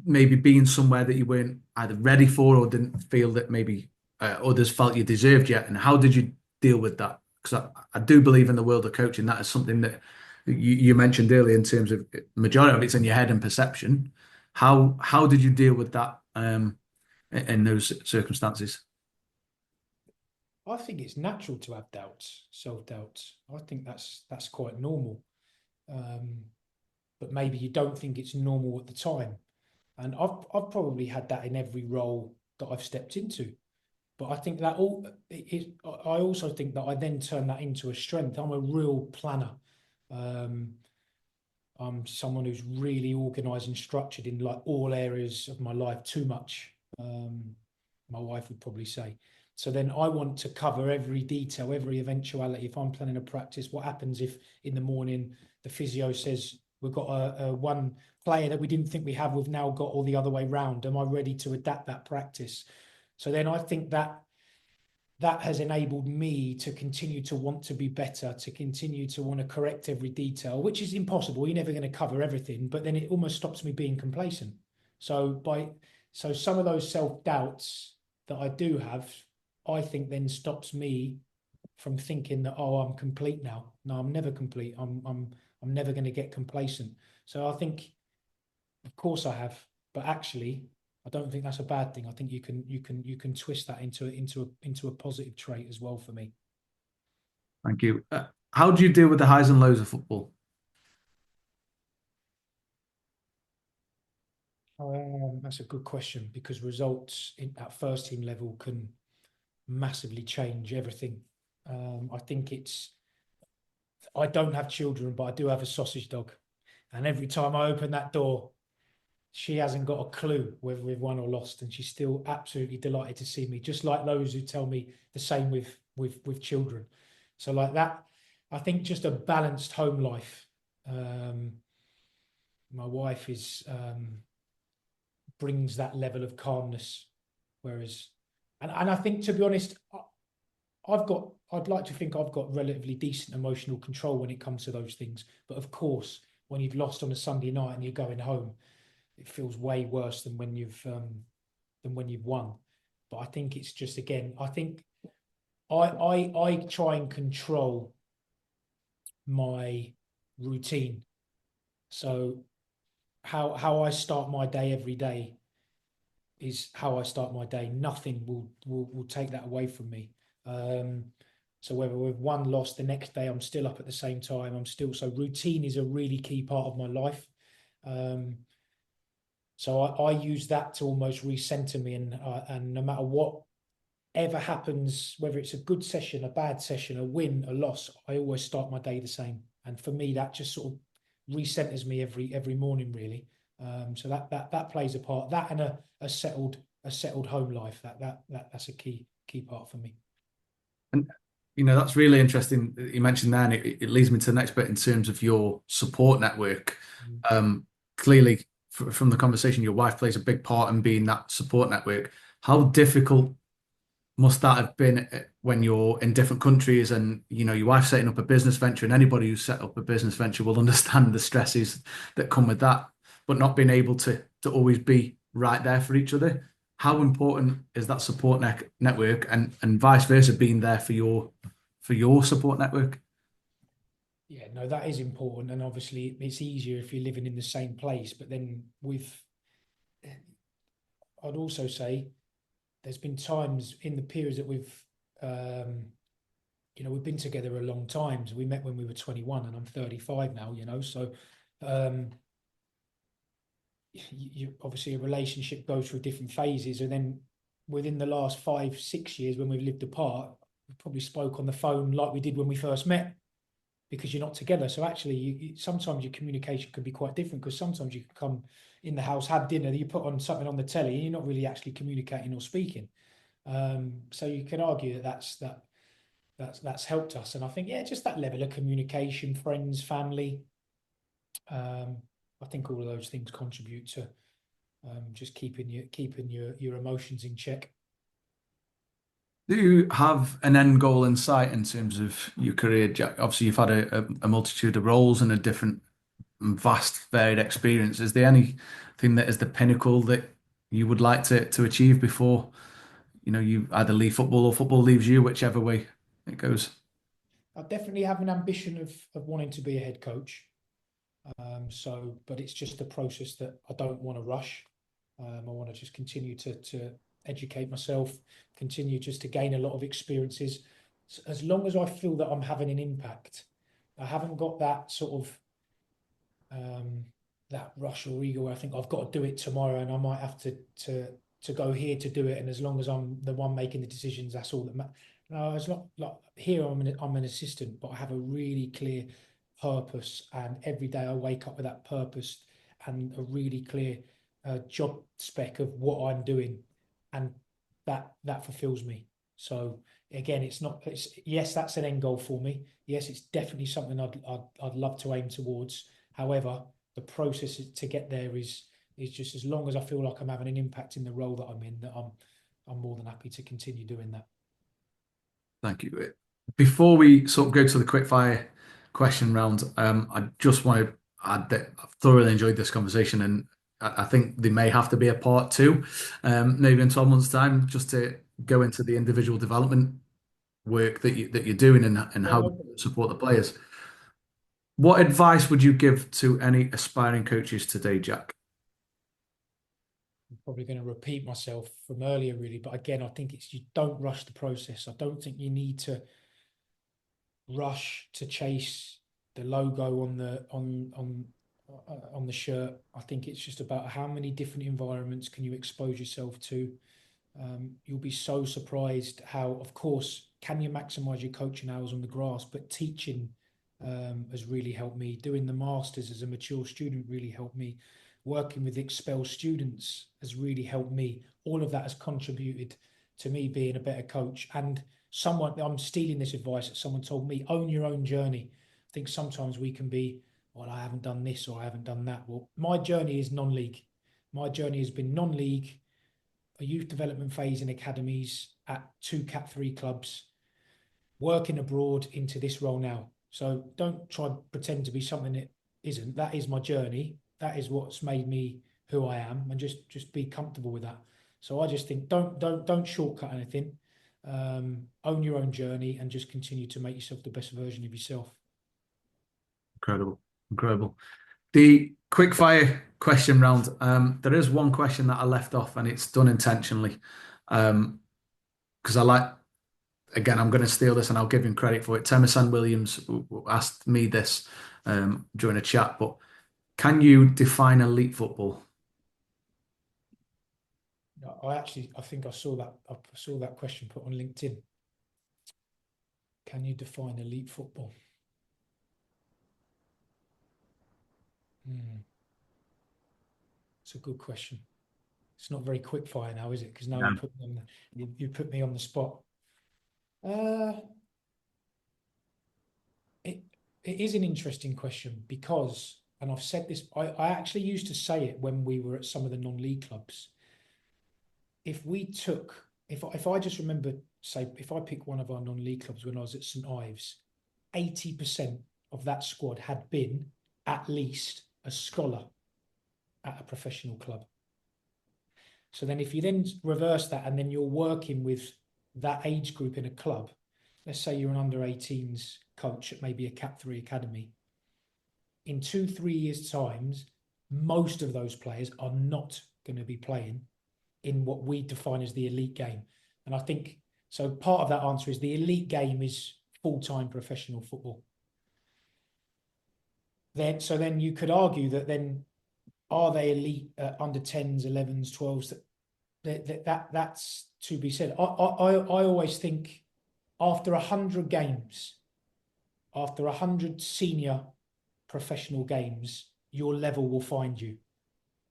maybe being somewhere that you weren't either ready for or didn't feel that maybe others felt you deserved yet? And how did you deal with that? Because I do believe in the world of coaching, that is something that you mentioned earlier in terms of majority of it's in your head and perception. How did you deal with that in those circumstances? I think it's natural to have doubts, self-doubts. I think that's quite normal. Um, but maybe you don't think it's normal at the time. And I've probably had that in every role that I've stepped into. But I think that I also think that I then turn that into a strength. I'm a real planner. Um, I'm someone who's really organized and structured in like all areas of my life, too much. My wife would probably say. So then I want to cover every detail, every eventuality. If I'm planning a practice, what happens if in the morning the physio says we've got a one player that we didn't think we have, we've now got all the other way round. Am I ready to adapt that practice? So then I think that has enabled me to continue to want to be better, to continue to want to correct every detail, which is impossible. You're never going to cover everything, but then it almost stops me being complacent. So some of those self-doubts that I do have, I think then stops me from thinking that, oh, I'm complete now. No, I'm never complete. I'm never going to get complacent. So I think, of course I have, but actually I don't think that's a bad thing. I think you can twist that into a positive trait as well for me. Thank you. How do you deal with the highs and lows of football? That's a good question because results at first team level can massively change everything. I think I don't have children, but I do have a sausage dog. And every time I open that door, she hasn't got a clue whether we've won or lost, and she's still absolutely delighted to see me. Just like those who tell me the same with children. So like that, I think just a balanced home life. Um, my wife is brings that level of calmness, whereas, and I think to be honest, I'd like to think I've got relatively decent emotional control when it comes to those things. But of course, when you've lost on a Sunday night and you're going home, it feels way worse than when you've won. But I think it's just again, I think I try and control my routine. So how I start my day every day is how I start my day. Nothing will take that away from me. Um, so whether we've won, lost, the next day I'm still up at the same time. I'm still so routine is a really key part of my life. Um, so I use that to almost recenter me, and no matter what ever happens, whether it's a good session, a bad session, a win, a loss, I always start my day the same. And for me, that just sort of recenters me every morning, really. So that plays a part. That and a settled home life. That's a key part for me. And that's really interesting that you mentioned there, and it leads me to the next bit in terms of your support network. Mm. Clearly, from the conversation, your wife plays a big part in being that support network. How difficult must that have been when you're in different countries and your wife's setting up a business venture, and anybody who's set up a business venture will understand the stresses that come with that, but not being able to always be right there for each other. How important is that support network and vice versa being there for your support network? Yeah, no, that is important, and obviously it's easier if you're living in the same place. But then I'd also say there's been times in the periods that um, we've been together a long time. So we met when we were 21, and I'm 35 now. So um, obviously a relationship goes through different phases, and then within the last 5, 6 years, when we've lived apart, we probably spoke on the phone like we did when we first met because you're not together. So actually, sometimes your communication can be quite different because sometimes you can come in the house, have dinner, you put on something on the telly, and you're not really actually communicating or speaking. So you can argue that's helped us. And I think, yeah, just that level of communication, friends, family. I think all of those things contribute to just keeping your emotions in check. Do you have an end goal in sight in terms of your career, Jack? Obviously, you've had a multitude of roles and a different, vast, varied experience. Is there anything that is the pinnacle that you would like to achieve before, you either leave football or football leaves you, whichever way it goes? I definitely have an ambition of wanting to be a head coach. But it's just a process that I don't want to rush. I want to just continue to educate myself, continue just to gain a lot of experiences. As long as I feel that I'm having an impact, I haven't got that sort of that rush or ego where I think I've got to do it tomorrow and I might have to go here to do it. And as long as I'm the one making the decisions, that's all that matters. No, it's not like here I'm an assistant, but I have a really clear purpose, and every day I wake up with that purpose and a really clear job spec of what I'm doing, and that fulfills me. So again, it's not. It's yes, that's an end goal for me. Yes, it's definitely something I'd love to aim towards. However, the process to get there is just as long as I feel like I'm having an impact in the role that I'm in, that I'm more than happy to continue doing that. Thank you. Before we sort of go to the quickfire question round, I just want to add that I've thoroughly enjoyed this conversation, and I think there may have to be a part two, maybe in 12 months' time, just to go into the individual development work that you're doing and Yeah, how no to problem. support the players. What advice would you give to any aspiring coaches today, Jack? I'm probably going to repeat myself from earlier, really, but again, I think it's you don't rush the process. I don't think you need to rush to chase the logo on the shirt. I think it's just about how many different environments can you expose yourself to. You'll be so surprised how, of course, can you maximize your coaching hours on the grass, but teaching has really helped me. Doing the masters as a mature student really helped me. Working with expelled students has really helped me. All of that has contributed to me being a better coach. And I'm stealing this advice that someone told me: own your own journey. I think sometimes we can be, well, I haven't done this or I haven't done that. Well, my journey is non-league. My journey has been non-league, a youth development phase in academies at two Cat 3 clubs, working abroad into this role now. So don't try and pretend to be something that isn't. That is my journey. That is what's made me who I am, and just be comfortable with that. So I just think don't shortcut anything. Own your own journey and just continue to make yourself the best version of yourself. Incredible, incredible. The quick fire question round. There is one question that I left off, and it's done intentionally. Because I like, again, I'm going to steal this and I'll give him credit for it. Temasan Williams asked me this during a chat, but can you define elite football? I think I saw that question put on LinkedIn. Can you define elite football? It's a good question. It's not very quick fire now, is it? Because now No. you put me on the spot. Uh, it it is an interesting question because, and I've said this, I actually used to say it when we were at some of the non-league clubs. If I just remember, say, if I pick one of our non-league clubs when I was at St Ives, 80% of that squad had been at least a scholar at a professional club. So then if you then reverse that and then you're working with that age group in a club, let's say you're an under 18s coach at maybe a Cat 3 academy, in 2-3 years' times, most of those players are not going to be playing in what we define as the elite game. And I think, so part of that answer is the elite game is full-time professional football. Then you could argue that then, are they elite under 10s, 11s, 12s? That's to be said. I always think after 100 games, after 100 senior professional games, your level will find you.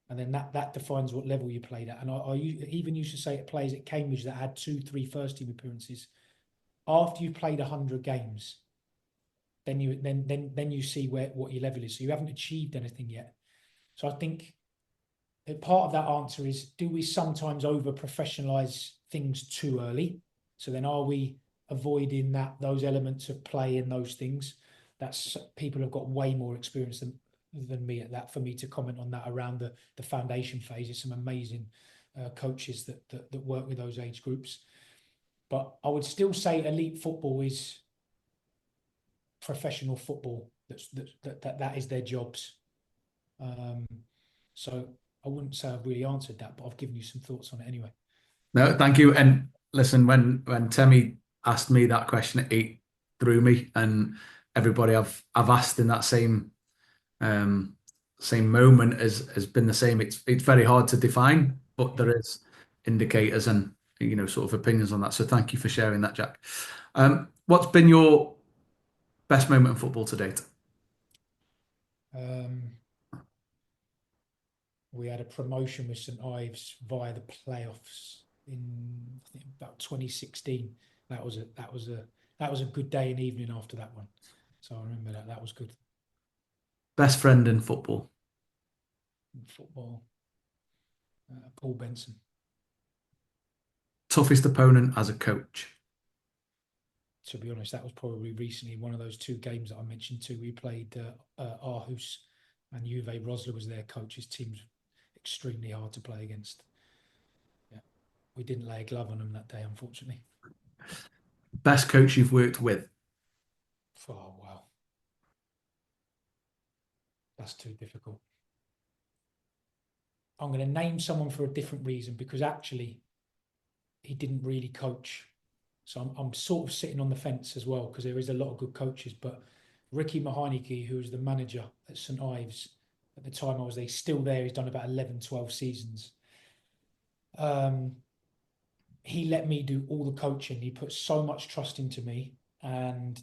And then that defines what level you played at. And I even used to say at players at Cambridge that had 2-3 first team appearances, after you've played 100 games, then you see what your level is. So you haven't achieved anything yet. So I think part of that answer is, do we sometimes over professionalize things too early? So then are we avoiding those elements of play in those things? That's people have got way more experience than me at that for me to comment on that around the foundation phase. There's some amazing coaches that work with those age groups. But I would still say elite football is professional football. That is their jobs. So I wouldn't say I've really answered that, but I've given you some thoughts on it anyway. No, thank you. And listen, when Temi asked me that question, it threw me, and everybody I've asked in that um, same moment has been the same. It's very hard to define, but Yeah. there is indicators and sort of opinions on that. So thank you for sharing that, Jack. What's been your best moment in football to date? Um, we had a promotion with St Ives via the playoffs in, I think, about 2016. That was a good day and evening after that one. So I remember that. That was good. Best friend in football. In football, Paul Benson. Toughest opponent as a coach. To be honest, that was probably recently one of those two games that I mentioned too. We played Aarhus and Juve Rosler was their coach. His team's extremely hard to play against. Yeah, we didn't lay a glove on them that day, unfortunately. Best coach you've worked with. Oh wow, that's too difficult. I'm going to name someone for a different reason because actually he didn't really coach. So I'm sort of sitting on the fence as well because there is a lot of good coaches. But Ricky Maheineke, who was the manager at St Ives at the time I was there, he's still there. He's done about 11, 12 seasons. Um, he let me do all the coaching. He put so much trust into me, and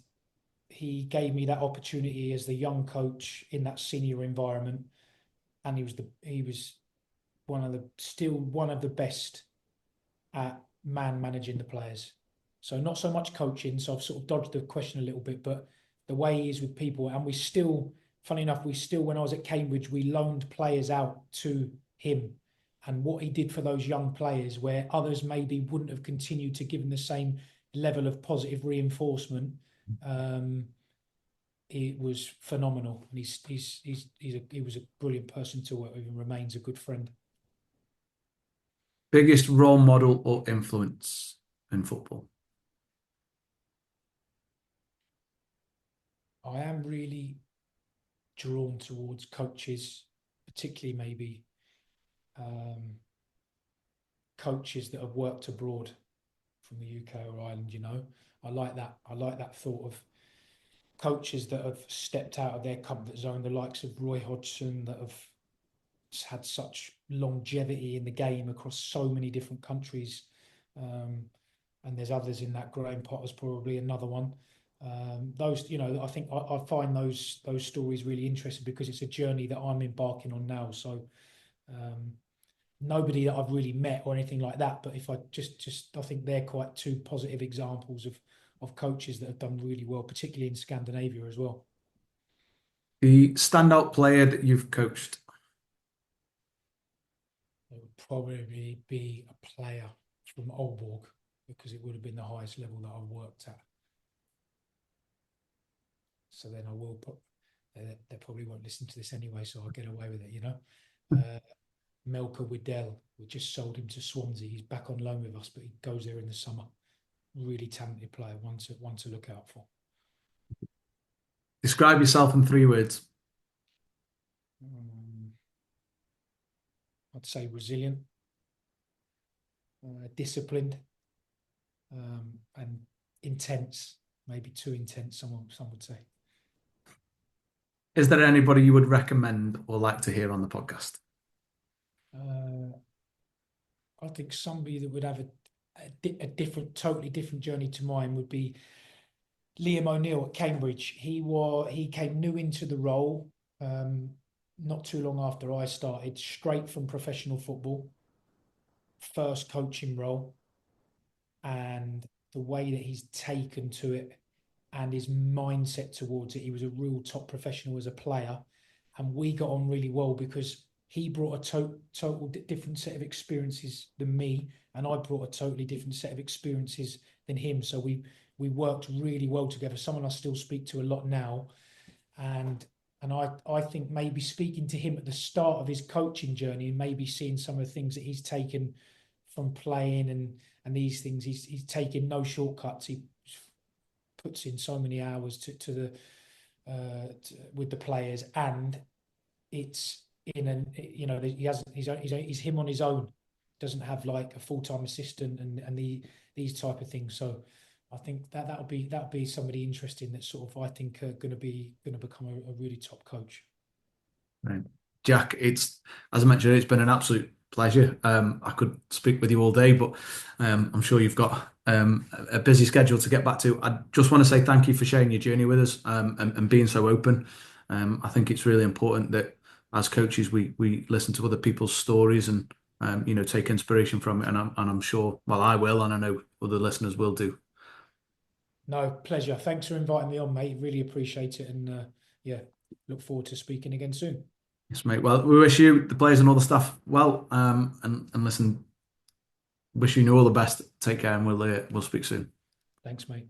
he gave me that opportunity as the young coach in that senior environment. And he was one of the best at man managing the players. So not so much coaching. So I've sort of dodged the question a little bit, but the way he is with people, and we still, funny enough, when I was at Cambridge, we loaned players out to him, and what he did for those young players, where others maybe wouldn't have continued to give him the same level of positive reinforcement. Um, it was phenomenal, and he was a brilliant person to work with, and remains a good friend. Biggest role model or influence in football. I am really drawn towards coaches, particularly maybe um, coaches that have worked abroad from the UK or Ireland. I like that. I like that thought of coaches that have stepped out of their comfort zone, the likes of Roy Hodgson, that have had such longevity in the game across so many different countries. Um, and there's others in that. Graham Potter's probably another one. Those, I think I find those stories really interesting because it's a journey that I'm embarking on now. So um, nobody that I've really met or anything like that, but if I just I think they're quite two positive examples of coaches that have done really well, particularly in Scandinavia as well. The standout player that you've coached. It would probably be a player from Aalborg because it would have been the highest level that I've worked at. So then I will put. They probably won't listen to this anyway, so I'll get away with it. Melker Widdell, we just sold him to Swansea. He's back on loan with us, but he goes there in the summer. Really talented player, one to look out for. Describe yourself in 3 words. I'd say resilient, disciplined, and intense. Maybe too intense. Some would say. Is there anybody you would recommend or like to hear on the podcast? I think somebody that would have a different, totally different journey to mine would be Liam O'Neill at Cambridge. He came new into the role not too long after I started, straight from professional football, first coaching role, and the way that he's taken to it and his mindset towards it. He was a real top professional as a player, and we got on really well because he brought a total different set of experiences than me, and I brought a totally different set of experiences than him. So we worked really well together. Someone I still speak to a lot now, and I think maybe speaking to him at the start of his coaching journey and maybe seeing some of the things that he's taken from playing and these things, he's taking no shortcuts. He puts in so many hours to the with the players, and it's in an he has he's him on his own, doesn't have like a full-time assistant and these type of things. So I think that'll be somebody interesting that sort of I think are going to become a really top coach. Right. Jack, it's as I mentioned, it's been an absolute pleasure. I could speak with you all day, but I'm sure you've got a busy schedule to get back to. I just want to say thank you for sharing your journey with us and being so open. I think it's really important that as coaches we listen to other people's stories and take inspiration from it. And I'm sure, well, I will, and I know other listeners will do. No, pleasure. Thanks for inviting me on, mate. Really appreciate it, and yeah, look forward to speaking again soon. Yes, mate. Well, we wish you, the players and all the staff, well, and listen, wish you all the best. Take care, and we'll speak soon. Thanks, mate.